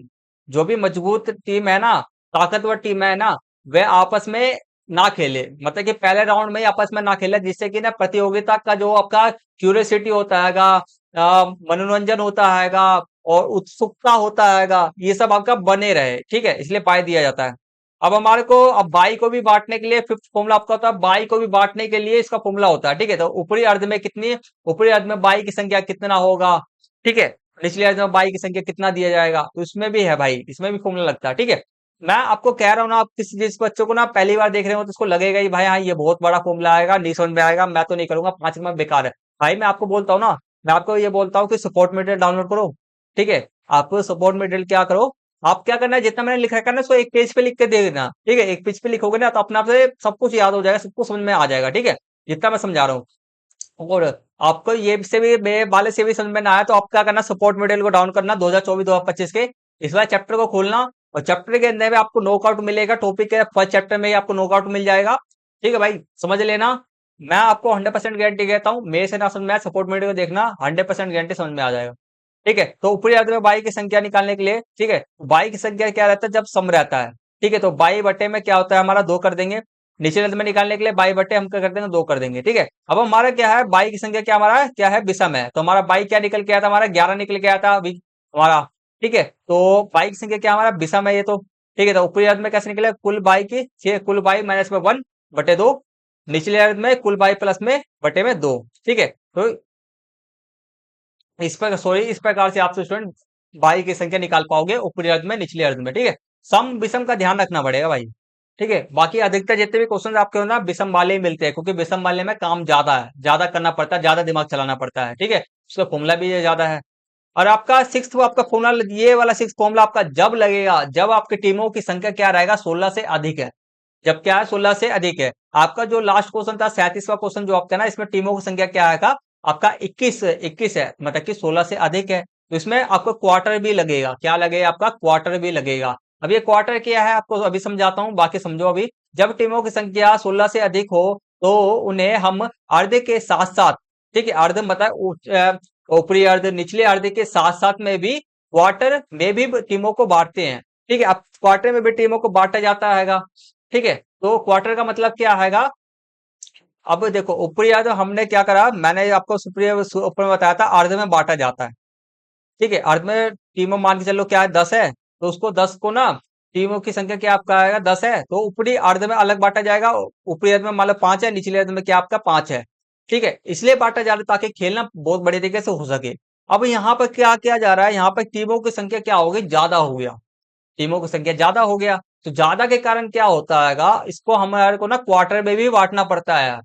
जो भी मजबूत टीम है ना, ताकतवर टीम है ना, वे आपस में ना खेले, मतलब कि पहले राउंड में ही आपस में ना खेले, जिससे कि ना प्रतियोगिता का जो आपका क्यूरियोसिटी होता हैगा, मनोरंजन होता हैगा और उत्सुकता होता हैगा, ये सब आपका बने रहे। ठीक है, इसलिए बाई दिया जाता है। अब हमारे को, अब बाई को भी बांटने के लिए फिफ्थ फॉर्मूला आपका होता है, बाई को भी बांटने के लिए इसका फॉर्मूला होता है। ठीक है, तो ऊपरी अर्ध में कितनी, ऊपरी अर्ध में बाई की संख्या कितना होगा, ठीक है, निचले अर्ध में बाई की संख्या कितना दिया जाएगा, तो इसमें भी है भाई, इसमें भी फॉर्मूला लगता है। ठीक है, मैं आपको कह रहा हूँ ना, आप किसी जिस बच्चों को ना पहली बार देख रहे हो तो उसको लगेगा ही भाई हाँ ये बहुत बड़ा फॉर्मूला आएगा, नहीं समझ में आएगा, मैं तो नहीं करूंगा, 5 नंबर बेकार है। भाई मैं आपको बोलता हूँ ना, मैं आपको ये बोलता हूँ कि सपोर्ट मटेरियल डाउनलोड करो। ठीक है, आप सपोर्ट मटेरियल क्या करो, आप क्या करना है, जितना मैंने लिखा है ना उसको एक पेज पे लिख के दे देना। ठीक है, एक पेज पे लिखोगे ना तो अपने आप से सब कुछ याद हो जाएगा, सब कुछ समझ में आ जाएगा। ठीक है, जितना मैं समझा रहा हूँ। और आपको ये से भी मेरे वाले से भी समझ में ना आया तो आप क्या करना, सपोर्ट मटेरियल को डाउन करना 2024-2025 के, इस बार चैप्टर को खोलना और चैप्टर के अंदर में आपको नोकआउट मिलेगा, टॉपिक के फर्स्ट चैप्टर में ही आपको नोकआउट मिल जाएगा। ठीक है भाई, समझ लेना, मैं आपको 100% गारंटी कहता हूँ, मेरे से ना समझ में आया सपोर्ट मटेरियल को देखना, 100% गारंटी समझ में आ जाएगा। ठीक है, तो ऊपरी अर्ध में बाई की संख्या निकालने के लिए, ठीक है, बाई की संख्या क्या रहता है जब सम रहता है। ठीक है, तो बाई बटे में क्या होता है हमारा 2 कर देंगे, निचले अर्ध में निकालने के लिए बाई बटे हम क्या कर देंगे 2 कर देंगे। ठीक है, अब हमारा क्या है, बाई की संख्या क्या हमारा क्या है, विषम है, तो हमारा बाई क्या निकल के आया था, हमारा 11 निकल के आया था अभी हमारा। ठीक है, तो बाई की संख्या क्या हमारा विषम है ये तो। ठीक है, तो ऊपरी अर्ध में कैसे निकले, कुल बाई की कुल बाई माइनस में 1 बटे 2, निचले अर्ध में कुल बाई प्लस में बटे में 2। ठीक है, तो इस पर सॉरी इस प्रकार से आप स्टूडेंट बाई की संख्या निकाल पाओगे ऊपरी अर्ध में निचले अर्ध में। ठीक है, सम विषम का ध्यान रखना पड़ेगा भाई। ठीक है, बाकी अधिकतर जितने भी क्वेश्चन आपके हो ना विषम वाले ही मिलते हैं, क्योंकि विषम वाले में काम ज्यादा है, ज्यादा करना पड़ता है, ज्यादा दिमाग चलाना पड़ता है। ठीक है, उसका फॉर्मूला भी ये ज्यादा है। और आपका सिक्स आपका फॉर्मूला, ये वाला सिक्स फॉर्मूला आपका जब लगेगा जब आपकी टीमों की संख्या क्या रहेगा, 16 से अधिक है। जब क्या है, 16 से अधिक है। आपका जो लास्ट क्वेश्चन था 37वां क्वेश्चन जो आपका ना, इसमें टीमों की संख्या क्या आएगा आपका 21 है, मतलब कि 16 से अधिक है, तो इसमें आपको क्वार्टर भी लगेगा, क्या लगेगा आपका क्वार्टर भी लगेगा। अब ये क्वार्टर क्या है आपको अभी समझाता हूँ, बाकी समझो अभी। जब टीमों की संख्या 16 से अधिक हो तो उन्हें हम अर्ध के साथ साथ, ठीक है, अर्ध मतलब ऊपरी अर्ध निचले अर्ध के साथ साथ में भी क्वार्टर में भी टीमों को बांटते हैं। ठीक है, अब क्वार्टर में भी टीमों को बांटा जाता है। ठीक है, तो क्वार्टर का मतलब क्या आएगा, अब देखो ऊपरी अर्ध हमने क्या करा, मैंने आपको सुप्रिय ऊपर में बताया था अर्ध में बांटा जाता है। ठीक है, अर्ध में टीमों मान के चलो क्या है 10 है, तो उसको 10 को ना, टीमों की संख्या क्या आपका आएगा 10 है, तो ऊपरी अर्ध में अलग बांटा जाएगा, ऊपरी अर्ध में मान लो 5 है, निचले अर्ध में क्या आपका 5 है। ठीक है, इसलिए बांटा जा रहा है ताकि खेलना बहुत बड़े तरीके से हो सके। अब यहाँ पर क्या किया जा रहा है, यहाँ पर टीमों की संख्या क्या होगी, ज्यादा हो गया, टीमों की संख्या ज्यादा हो गया, तो ज्यादा के कारण क्या होता है, इसको हमारे को ना क्वार्टर में भी बांटना पड़ता है।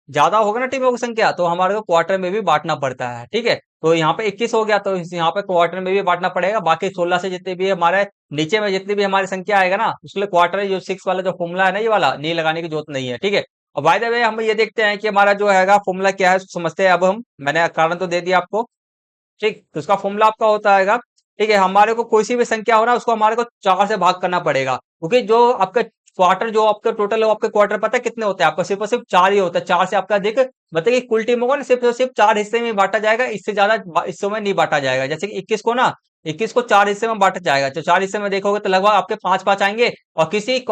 ज्यादा होगा ना टीमों की संख्या तो हमारे को क्वार्टर में भी बांटना पड़ता है। ठीक है, तो यहाँ पे 21 हो गया, तो यहाँ पे क्वार्टर में भी बांटना पड़ेगा, बाकी 16 से जितने भी हमारे नीचे में जितनी भी हमारी संख्या आएगा ना, उसके लिए क्वार्टर जो 6 वाला जो फॉर्मूला है ना, ये वाला नहीं लगाने की जरूरत नहीं है। ठीक है, और बाय द वे हम ये देखते हैं कि हमारा जो है फॉर्मूला क्या है, समझते हैं अब हम, मैंने कारण तो दे दिया आपको। ठीक, तो उसका फॉर्मूला आपका होता है, ठीक है, हमारे को कोई सी भी संख्या हो ना उसको हमारे को 4 से भाग करना पड़ेगा, क्योंकि जो आपका क्वार्टर जो आपका टोटल है, आपके क्वार्टर पता है कितने होते हैं, आपका सिर्फ और सिर्फ 4 ही होता है, 4 से आपका अधिक, मतलब कि कुल टीम होगा ना सिर्फ और सिर्फ 4 हिस्से में बांटा जाएगा, इससे ज्यादा हिस्सों में नहीं बांटा जाएगा। जैसे कि 21 को ना, 21 को 4 हिस्से में बांटा जाएगा, तो 4 हिस्से में देखोगे तो लगभग आपके 5-5 आएंगे, और किसी एक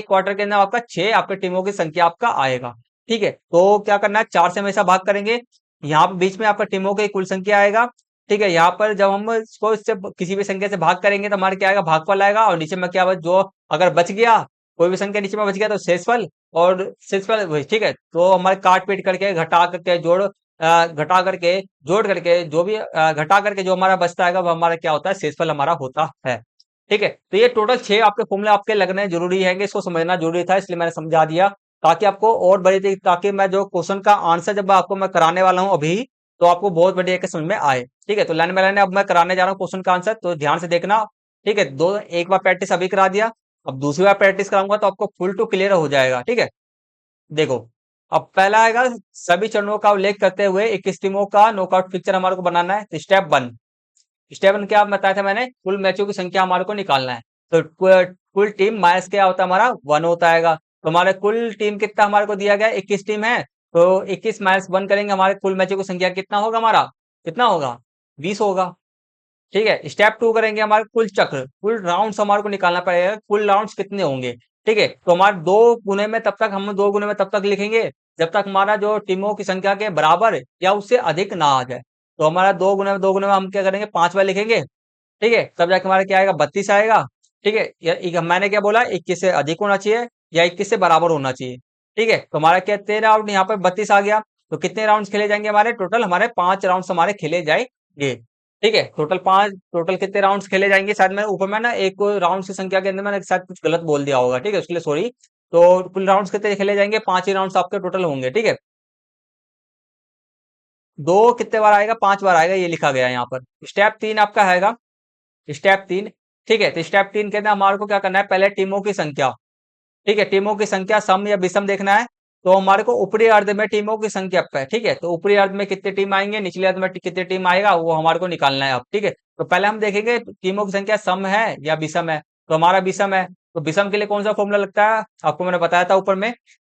क्वार्टर के अंदर आपका 6 आपके टीमों की संख्या आपका आएगा। ठीक है, तो क्या करना है, 4 से हमेशा भाग करेंगे, यहाँ पे बीच में आपका टीमों की कुल संख्या आएगा। ठीक है, यहाँ पर जब हम इसको इससे किसी भी संख्या से भाग करेंगे तो हमारे क्या आएगा, भागफल आएगा, और नीचे में क्या जो अगर बच गया, कोई भी संख्या नीचे में बच गया तो शेषफल, और शेषफल वही। ठीक है, तो हमारे काट पीट करके घटा करके घटा करके जोड़ करके जो भी घटा करके जो हमारा बचता है वो हमारा क्या होता है, शेषफल हमारा होता है। ठीक है, तो ये टोटल 6 आपके फॉर्मूले आपके लगने जरूरी है, इसको समझना जरूरी था, इसलिए मैंने समझा दिया, ताकि आपको और बड़ी, ताकि मैं जो क्वेश्चन का आंसर जब आपको मैं कराने वाला हूँ अभी, तो आपको बहुत बढ़िया के समझ में आए। ठीक है, तो लाइन बाय लाइन अब मैं कराने जा रहा हूँ क्वेश्चन का आंसर, तो ध्यान से देखना। ठीक है, एक बार प्रैक्टिस अभी करा दिया, अब दूसरी बार प्रैक्टिस कराऊंगा तो आपको फुल टू क्लियर हो जाएगा। ठीक है, देखो, अब पहला आएगा, सभी चरणों का उल्लेख करते हुए 21 टीमों का नॉकआउट पिक्चर हमारे को बनाना है। तो स्टेप 1 क्या बताया था मैंने, कुल मैचों की संख्या हमारे को निकालना है। तो कुल टीम माइनस क्या होता है हमारा 1 होता है, तो हमारे कुल टीम कितना हमारे को दिया गया 21 टीम है, तो 21 माइनस 1 करेंगे, हमारे कुल मैचों की संख्या कितना होगा हमारा, कितना होगा, 20 होगा। ठीक है, स्टेप 2 करेंगे, हमारे कुल चक्र, कुल राउंड्स हमारे को निकालना पड़ेगा, कुल राउंड्स कितने होंगे। ठीक है, तो हमारे दो गुने में तब तक लिखेंगे जब तक हमारा जो टीमों की संख्या के बराबर या उससे अधिक ना आ जाए। तो हमारा दो गुने में हम क्या करेंगे, 5 बार लिखेंगे। ठीक है, तब जाके हमारा क्या आएगा, 32 आएगा। ठीक है, मैंने क्या बोला, 21 से अधिक होना चाहिए या 21 से बराबर होना चाहिए। ठीक है, तो हमारा क्या 13 राउंड यहाँ पर 32 आ गया। तो कितने राउंड खेले जाएंगे हमारे, टोटल हमारे 5 राउंड हमारे खेले जाएंगे। ठीक है, टोटल कितने राउंड्स खेले जाएंगे, शायद मैं ऊपर में ना एक राउंड की संख्या के अंदर मैंने शायद कुछ गलत बोल दिया होगा। ठीक है, उसके लिए सॉरी। तो कुल राउंड्स कितने खेले जाएंगे, 5 ही राउंड्स आपके टोटल होंगे। ठीक है, दो कितने बार आएगा, 5 बार आएगा, ये लिखा गया है यहाँ पर। स्टेप 3 आपका आएगा, स्टेप 3। ठीक है, तो स्टेप 3 के अंदर हमारे को क्या करना है, पहले टीमों की संख्या। ठीक है, टीमों की संख्या सम या विषम देखना है। तो हमारे को ऊपरी अर्ध में टीमों की संख्या पे, ठीक है, तो ऊपरी अर्ध में कितने टीम आएंगे, निचले अर्ध में कितने टीम आएगा, वो हमारे को निकालना है अब। ठीक है, तो पहले हम देखेंगे टीमों की संख्या सम है या विषम है। तो हमारा विषम है, तो विषम के लिए कौन सा फॉर्मूला लगता है, आपको मैंने बताया था ऊपर में।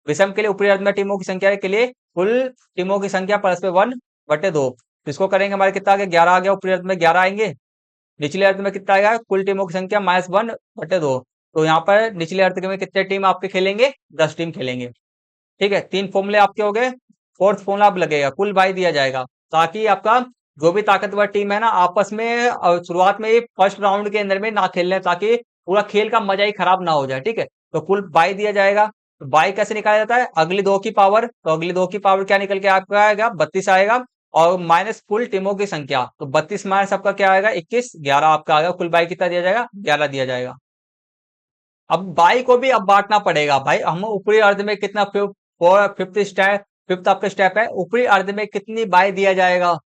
विषम के लिए ऊपरी अर्ध में टीमों की संख्या के लिए कुल टीमों की संख्या प्लस में 1/2। तो इसको करेंगे, हमारे कितना आ गया, 11 आ गया, ऊपरी अर्ध में 11 आएंगे। निचले अर्ध में कितना आएगा, कुल टीमों की संख्या -1/2। तो यहाँ पर निचले अर्ध में कितने टीम आपके खेलेंगे, 10 टीम खेलेंगे। ठीक है, 3 फॉर्मूले आपके हो गए। फोर्थ फॉर्मूला अब लगेगा, कुल बाई दिया जाएगा, ताकि आपका जो भी ताकतवर टीम है ना आपस में शुरुआत में फर्स्ट राउंड के अंदर में ना खेल लें, ताकि पूरा खेल का मजा ही खराब ना हो जाए। ठीक है, तो कुल बाई दिया जाएगा। तो बाई कैसे निकाला जाता है, अगली दो की पावर, तो अगली दो की पावर क्या निकल के आपका आएगा, 32 आएगा। और माइनस कुल टीमों की संख्या, तो 32 माइनस आपका क्या आएगा, 21, 11 आपका आएगा। कुल बाई कितना दिया जाएगा, 11 दिया जाएगा। अब बाई को भी अब बांटना पड़ेगा भाई, हम ऊपरी अर्ध में कितना, फिफ्थ आपका स्टेप है, ऊपरी अर्ध में कितनी बाई दिया जाएगा।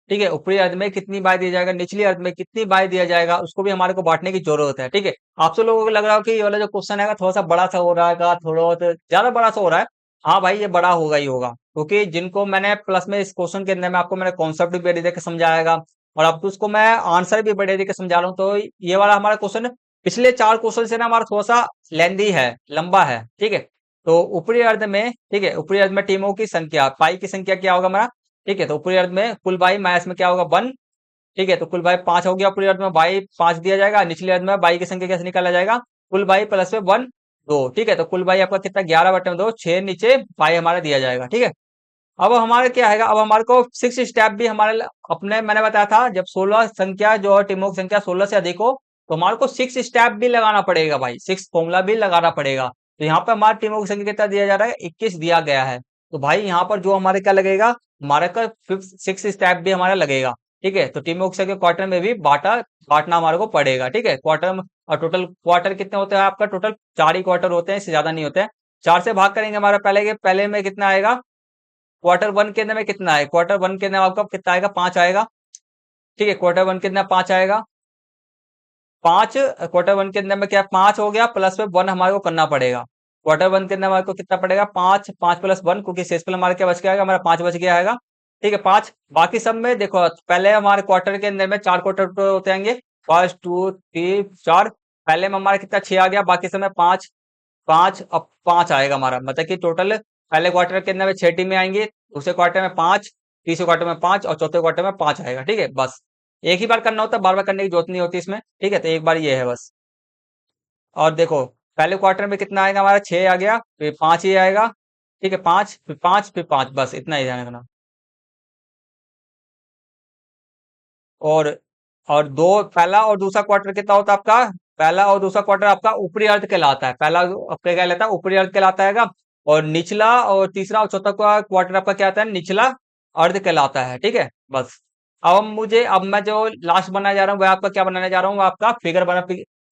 ठीक है, ऊपरी अर्ध में कितनी बाई दिया जाएगा, निचली अर्ध में कितनी बाई दिया जाएगा, उसको भी हमारे को बांटने की जरूरत है। ठीक है, आप सब लोगों को लग रहा हो कि ये वाला जो क्वेश्चन है थोड़ा सा बड़ा सा हो रहा है, थोड़ा बहुत ज्यादा बड़ा सा हो रहा है। हाँ भाई, ये बड़ा होगा ही होगा, क्योंकि जिनको मैंने प्लस में इस क्वेश्चन के अंदर में आपको मैंने कॉन्सेप्ट भी बड़े देकर समझाएगा, और अब तो उसको मैं आंसर भी बड़े देकर समझा रहा हूँ। तो ये वाला हमारा क्वेश्चन पिछले 4 क्वेश्चन से ना हमारा थोड़ा सा लेंदी है, लंबा है। ठीक है, तो ऊपरी अर्ध में, ठीक है, ऊपरी अर्ध में टीमों की संख्या, पाई की संख्या क्या होगा हमारा। ठीक है, तो ऊपरी अर्ध में कुल बाई माइनस में क्या होगा, 1। ठीक है, तो कुल बाई 5 हो गया, ऊपरी अर्ध में बाई 5 दिया जाएगा, निचले अर्ध में बाई की संख्या कैसे निकाला जाएगा, कुल बाई प्लस में 1 2। ठीक है, तो कुल बाई आपका कितना, 11/2, 6 नीचे बाई हमारा दिया जाएगा। ठीक है, अब हमारे क्या है, अब हमारे को 6 स्टेप भी हमारे अपने, मैंने बताया था जब 16 संख्या जो है, टीमों की संख्या 16 से अधिक हो, तो हमारे को 6 स्टेप भी लगाना पड़ेगा भाई, 6 फॉर्मूला भी लगाना पड़ेगा। तो यहाँ पे हमारे टीमों की संख्या कितना दिया जा रहा है, 21 दिया गया है। तो भाई यहाँ पर जो हमारे क्या लगेगा, हमारे का 6 स्टेप भी हमारा लगेगा। ठीक है, तो टीमों की संख्या क्वार्टर में भी बांटना हमारे को पड़ेगा। ठीक है, क्वार्टर में, और टोटल क्वार्टर कितने होते हैं आपका, टोटल 4 ही क्वार्टर होते हैं, इससे ज्यादा नहीं होते हैं। 4 से भाग करेंगे हमारा पहले के, पहले में कितना आएगा, क्वार्टर वन के अंदर में कितना है, क्वार्टर वन के अंदर आपका कितना आएगा, 5 आएगा। ठीक है, क्वार्टर वन के अंदर 5 आएगा, 5। क्वार्टर वन के अंदर में क्या, 5 हो गया, प्लस में 1 हमारे को करना पड़ेगा। क्वार्टर वन के अंदर हमारे को कितना पड़ेगा, 5, 5 प्लस 1, क्योंकि शेषफल हमारा क्या बच गया, हमारा 5 बच गया आएगा। ठीक है, 5। बाकी सब में देखो, पहले हमारे क्वार्टर के अंदर में 4 क्वार्टर होते आएंगे, 1 2 3 4। पहले में हमारा कितना, 6 आ गया, बाकी सब में 5 5, अब 5 आएगा हमारा, मतलब कि टोटल पहले क्वार्टर के अंदर में 6 टीमें आएंगी, दूसरे क्वार्टर में 5, तीसरे क्वार्टर में 5 और चौथे क्वार्टर में 5 आएगा। ठीक है, बस एक ही बार करना होता है, बार बार करने की जरूरत नहीं होती इसमें। ठीक है, तो एक बार ये है बस। और देखो, पहले क्वार्टर में कितना आएगा हमारा, 6 आ गया, फिर 5 ही आएगा। ठीक है, 5 फिर 5 फिर 5, बस इतना ही ध्यान रखना। और दो, पहला और दूसरा क्वार्टर कितना होता है आपका, पहला और दूसरा क्वार्टर आपका ऊपरी अर्ध कहलाता है, पहला आपका क्या कहलाता है, ऊपरी अर्ध कहलाता है। और निचला और तीसरा और चौथा का क्वार्टर आपका क्या आता है, निचला अर्ध कहलाता है। ठीक है, बस। अब मैं जो लास्ट बनाने जा रहा हूँ, वह आपका क्या बनाने जा रहा हूँ, आपका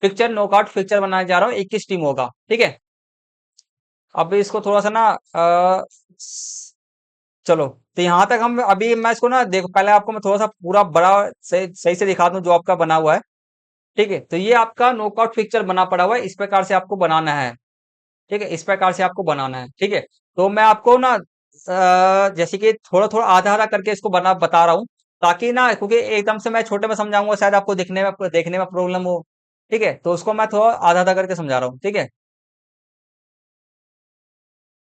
पिक्चर नॉकआउट पिक्चर बनाने जा रहा हूँ, 21 टीम होगा। ठीक है, अब इसको थोड़ा सा ना चलो, तो यहाँ तक हम, अभी मैं इसको ना देखो, पहले आपको मैं थोड़ा सा पूरा बड़ा सही सही से दिखा दूं जो आपका बना हुआ है। ठीक है, तो ये आपका नॉकआउट पिक्चर बना पड़ा हुआ है, इस प्रकार से आपको बनाना है। ठीक है, इस प्रकार से आपको बनाना है। ठीक है, तो मैं आपको ना जैसे कि थोड़ा थोड़ा आधा आधा करके इसको बता रहा हूँ, ताकि ना, क्योंकि एकदम से मैं छोटे में समझाऊंगा शायद आपको देखने में प्रॉब्लम हो। ठीक है, तो उसको मैं थोड़ा आधा आधा करके समझा रहा हूँ। ठीक है,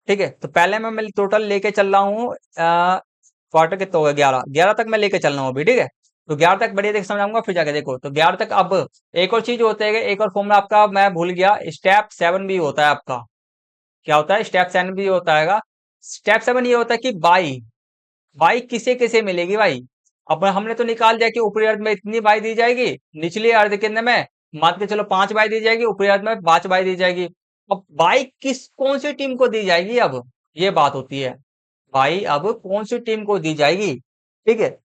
ठीक है, तो पहले मैं टोटल लेके चल रहा हूँ क्वार्टर कितना हो गया, 11 11 तक मैं लेके चल रहा हूँ अभी। ठीक है, तो 11 तक बढ़िया देख समझाऊंगा, फिर जाके देखो। तो 11 तक अब एक और चीज होता है, एक और फॉर्मूला आपका मैं भूल गया, स्टेप 7 भी होता है आपका। क्या होता है? स्टेप 7 भी होता है। स्टेप 7 ये होता है कि बाई बाई किसे किसे मिलेगी भाई। अब हमने तो निकाल दिया कि ऊपरी अर्ध में इतनी बाई दी जाएगी, निचली अर्ध के अंदर में मान के चलो 5 बाई दी जाएगी, ऊपरी अर्ध में 5 बाई दी जाएगी। अब बाई किस कौन सी टीम को दी जाएगी, अब ये बात होती है। बाई अब कौन सी टीम को दी जाएगी? ठीक है,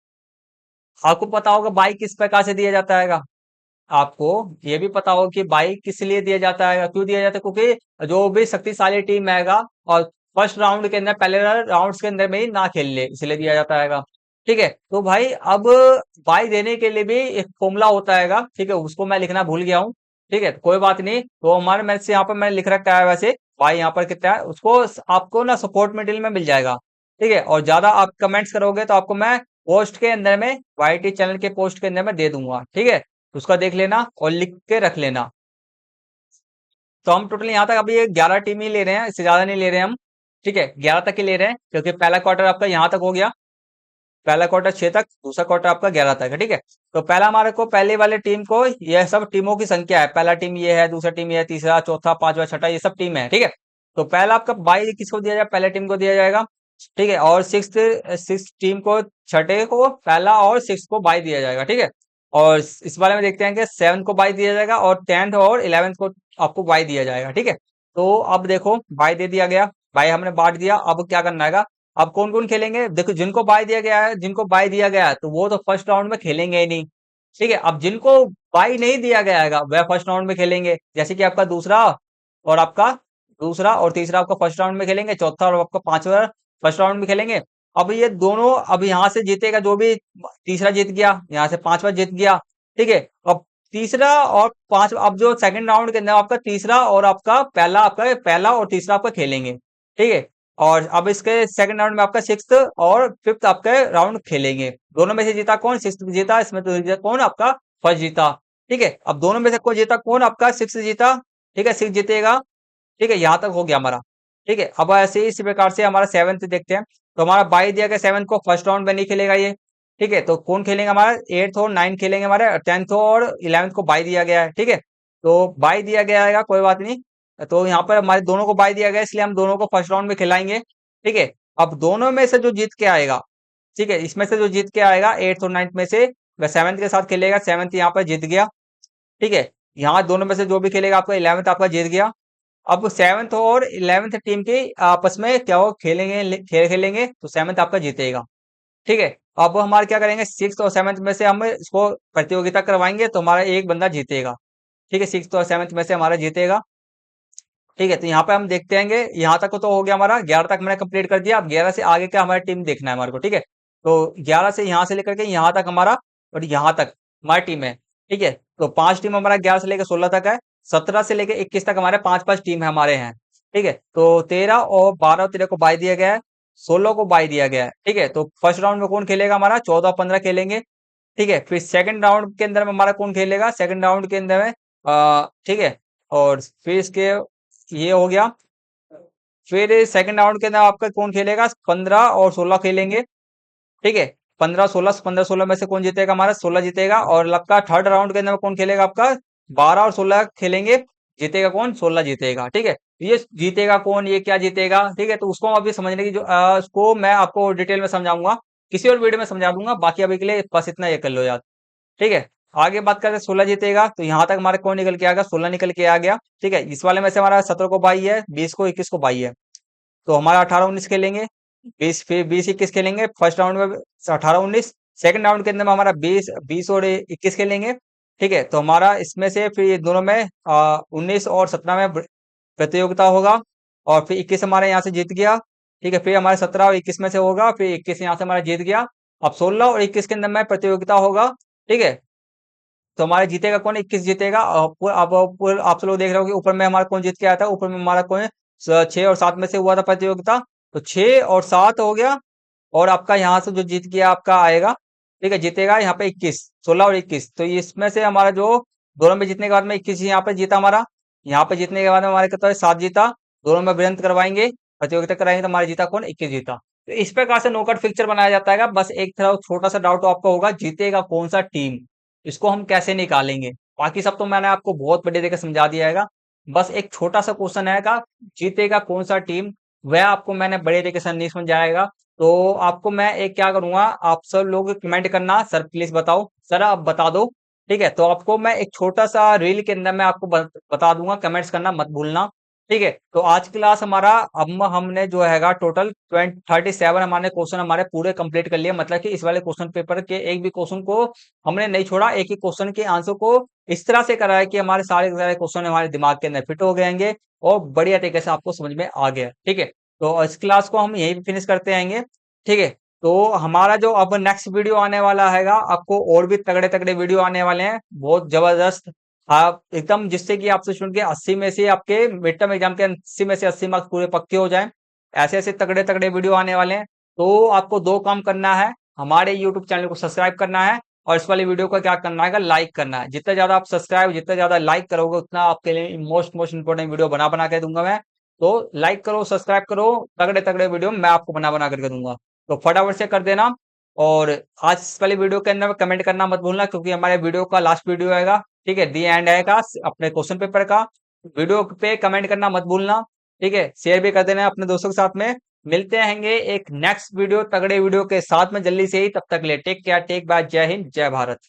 आपको पता होगा बाई किस प्रकार से दिया जाता है। आपको ये भी पता होगा कि बाई किस लिए दिया जाता है, क्यों दिया जाता है, क्योंकि जो भी शक्तिशाली टीम आएगा और फर्स्ट राउंड के अंदर, पहले राउंड्स के अंदर में ही ना खेल ले, इसलिए दिया जाता है। ठीक है, तो भाई अब बाई देने के लिए भी एक फॉर्मूला होता है। ठीक है, उसको मैं लिखना भूल गया हूँ। ठीक है, कोई बात नहीं, तो हमारे मैथ से यहाँ पर मैंने लिख रखा है वैसे बाई यहाँ पर कितना है, उसको आपको ना सपोर्ट मटेरियल में मिल जाएगा। ठीक है, और ज्यादा आप कमेंट्स करोगे तो आपको मैं पोस्ट के अंदर में, वाईटी चैनल के पोस्ट के अंदर में दे दूंगा। ठीक है, उसका देख लेना और लिख के रख लेना। तो हम टोटल यहाँ तक अभी ये 11 टीम ही ले रहे हैं, इससे ज्यादा नहीं ले रहे हैं हम। ठीक है, 11 तक ही ले रहे हैं, क्योंकि पहला क्वार्टर आपका यहाँ तक हो गया। पहला क्वार्टर 6 तक, दूसरा क्वार्टर आपका 11 तक है। ठीक है, तो पहला हमारे को पहले वाले टीम को, यह सब टीमों की संख्या है। पहला टीम ये है, दूसरा टीम ये है, तीसरा, चौथा, पांचवा, छठा, ये सब टीम है। ठीक है, तो पहला आपका बाई किसको दिया जाए? पहले टीम को दिया जाएगा। ठीक है, और सिक्स सिक्स टीम को, छठे को पहला और सिक्स को बाई दिया जाएगा। ठीक है, और इस बारे में देखते हैं कि 7 को बाई दिया जाएगा और 10th और 11th को आपको बाई दिया जाएगा। ठीक है, तो अब देखो बाई दे दिया गया, बाई हमने बांट दिया। अब क्या करना है? अब कौन कौन खेलेंगे? देखो, जिनको बाय दिया गया है, जिनको बाय दिया गया है, तो वो तो फर्स्ट राउंड में खेलेंगे ही नहीं। ठीक है, अब जिनको बाय नहीं दिया गया है वह फर्स्ट राउंड में खेलेंगे, जैसे कि आपका दूसरा और तीसरा आपका फर्स्ट राउंड में खेलेंगे, चौथा और आपका पांचवा फर्स्ट राउंड में खेलेंगे। अब ये दोनों, अब यहाँ से जीतेगा जो भी, तीसरा जीत गया, यहाँ से पांचवा जीत गया। ठीक है, अब तीसरा और पांचवा, अब जो सेकंड राउंड के अंदर आपका तीसरा और आपका पहला और तीसरा आपका खेलेंगे। ठीक है, और अब इसके सेकंड राउंड में आपका सिक्स्थ और फिफ्थ आपके राउंड खेलेंगे। दोनों में से जीता कौन? सिक्स्थ जीता, इसमें तो जीता कौन? आपका फर्स्ट जीता। ठीक है, अब दोनों में से कौन जीता? कौन? आपका सिक्स जीता। ठीक है, सिक्स जीतेगा। ठीक है, यहाँ तक हो गया हमारा। ठीक है, अब ऐसे ही इसी प्रकार से हमारा सेवंथ देखते हैं। तो हमारा बाई दिया गया, सेवंथ को फर्स्ट राउंड में नहीं खेलेगा ये। ठीक है, तो कौन खेलेंगे? हमारा एट्थ और नाइन्थ खेलेंगे, हमारे 10th और 11th को बाई दिया गया है। ठीक है, तो बाई दिया गया है, कोई बात नहीं। तो यहाँ पर हमारे दोनों को बाई दिया गया, इसलिए हम दोनों को फर्स्ट राउंड में खिलाएंगे। ठीक है, अब दोनों में से जो जीत के आएगा, ठीक है, इसमें से जो जीत के आएगा एट्थ और नाइन्थ में से, वह सेवंथ के साथ खेलेगा। सेवंथ यहाँ पर जीत गया। ठीक है, यहाँ दोनों में से जो भी खेलेगा, आपका 11th आपका जीत गया। अब सेवंथ और 11th टीम के आपस में क्या हो, खेलेंगे, तो सेवंथ आपका जीतेगा। ठीक है, अब हमारे क्या करेंगे, सिक्स और सेवंथ में से हम इसको प्रतियोगिता करवाएंगे, तो हमारा एक बंदा जीतेगा। ठीक है, सिक्स और सेवंथ में से हमारा जीतेगा। ठीक है, तो यहाँ पे हम देखते हैं, यहाँ तक तो हो गया हमारा, 11 तक मैंने कंप्लीट कर दिया। अब 11 से आगे का हमारा टीम देखना है हमारे को। ठीक है, तो 11 से यहाँ से लेकर के यहाँ तक हमारा, और यहाँ तक हमारी टीम है। ठीक है, तो 5 टीम हमारा 11 से लेकर 16 तक है। 17 से लेकर 21 तक हमारे 5-5 टीम है हमारे हैं। ठीक है, तो 13 और 12 और 13 को बाय दिया गया है, 16 को बाय दिया गया है। ठीक है, तो फर्स्ट राउंड में कौन खेलेगा? हमारा 14 और 15 खेलेंगे। ठीक है, फिर सेकंड राउंड के अंदर में हमारा कौन खेलेगा? सेकंड राउंड के अंदर में ठीक है, और फिर इसके ये हो गया। फिर सेकंड राउंड के अंदर आपका कौन खेलेगा? 15 और 16 खेलेंगे। ठीक है, 15 16 में से कौन जीतेगा? हमारा 16 जीतेगा। और आपका थर्ड राउंड के अंदर कौन खेलेगा? आपका 12 और 16 खेलेंगे। जीतेगा कौन? 16 जीतेगा। ठीक है, ये जीतेगा कौन, ये क्या जीतेगा? ठीक है, तो उसको अभी समझने की जो उसको मैं आपको डिटेल में समझाऊंगा, किसी और वीडियो में समझा दूंगा। बाकी अभी के लिए बस इतना ये कर लो याद। ठीक है, आगे बात करते हैं, 16 जीतेगा, तो यहाँ तक हमारा कौन निकल के आ गया? 16 निकल के आ गया। ठीक है, इस वाले में से हमारा 17 को बाई है, 20 को 21 को बाई है, तो हमारा 18-19 खेलेंगे। 20 फिर 20-21 खेलेंगे फर्स्ट राउंड में, 18-19। सेकंड राउंड के अंदर में हमारा 20 और 21 खेलेंगे। ठीक है, तो हमारा इसमें से फिर ये दोनों में 19 और 17 में प्रतियोगिता होगा, और फिर 21 हमारे यहाँ से जीत गया। ठीक है, फिर हमारे 17 और 21 में से होगा, फिर 21 यहाँ से हमारा जीत गया। अब 16 और 21 के अंदर में प्रतियोगिता होगा। ठीक है, तो हमारा जीतेगा कौन? 21 जीतेगा। अब आप सब लोग देख रहे हो कि ऊपर में हमारा कौन जीत के आया था? ऊपर में हमारा कौन? 6 और 7 में से हुआ था प्रतियोगिता, तो 6 और 7 हो गया। और आपका यहाँ से जो जीत गया आपका आएगा, ठीक है, जीतेगा यहाँ पे 21, 16 और 21। तो इसमें से हमारा जो दोनों में जीतने के बाद में 21 यहाँ पे जीता हमारा, यहाँ पे जीतने के बाद में हमारे कितना 7 जीता। दोनों में भिड़ंत करवाएंगे, प्रतियोगिता कराएंगे तो हमारा जीता कौन, 21 जीता। तो इस प्रकार से नॉकआउट फिक्चर बनाया जाता है। बस एक थोड़ा छोटा सा डाउट आपका होगा, जीतेगा कौन सा टीम, इसको हम कैसे निकालेंगे। बाकी सब तो मैंने आपको बहुत बढ़िया तरीके से समझा दिया है। बस एक छोटा सा क्वेश्चन है, जीतेगा कौन सा टीम, वह आपको मैंने बड़े तरीके से नहीं समझाएगा। तो आपको मैं एक क्या करूंगा, आप सब लोग कमेंट करना, सर प्लीज बताओ, सर आप बता दो। ठीक है, तो आपको मैं एक छोटा सा रील के अंदर मैं आपको बता दूंगा, कमेंट्स करना मत भूलना। ठीक है, तो आज क्लास हमारा, अब हमने जो हैगा टोटल 37 हमारे क्वेश्चन हमारे पूरे कंप्लीट कर लिए। मतलब कि इस वाले क्वेश्चन पेपर के एक भी क्वेश्चन को हमने नहीं छोड़ा, एक ही क्वेश्चन के आंसर को इस तरह से करा है कि हमारे सारे के सारे क्वेश्चन हमारे दिमाग के अंदर फिट हो गएंगे और बढ़िया तरीके से आपको समझ में आ गया। ठीक है, तो इस क्लास को हम यहीं पे फिनिश करते आएंगे। ठीक है, तो हमारा जो अब नेक्स्ट वीडियो आने वाला हैगा, आपको और भी तगड़े तगड़े वीडियो आने वाले हैं, बहुत जबरदस्त। आप एकदम, जिससे कि आपसे सुन के 80 में से आपके मिड टर्म एग्जाम के 80 में से 80 मार्क्स पूरे पक्के हो जाएं, ऐसे ऐसे तगड़े तगड़े वीडियो आने वाले हैं। तो आपको दो काम करना है, हमारे यूट्यूब चैनल को सब्सक्राइब करना है और इस वाली वीडियो को क्या करना है, लाइक करना है। जितना ज्यादा आप सब्सक्राइब, जितना ज्यादा लाइक करोगे, उतना आपके लिए मोस्ट मोस्ट इंपोर्टेंट वीडियो बना बना के दूंगा मैं। तो लाइक करो, सब्सक्राइब करो, तगड़े तगड़े वीडियो मैं आपको बना बना करके दूंगा। तो फटाफट से कर देना। और आज वाली वीडियो के अंदर कमेंट करना मत भूलना, क्योंकि हमारे वीडियो का लास्ट वीडियो आएगा। ठीक है, दी एंड आएगा अपने क्वेश्चन पेपर का। वीडियो पे कमेंट करना मत भूलना। ठीक है, शेयर भी कर देना अपने दोस्तों के साथ में। मिलते हैं एक नेक्स्ट वीडियो, तगड़े वीडियो के साथ में जल्दी से ही। तब तक ले टेक केयर, टेक बाय, जय हिंद, जय भारत।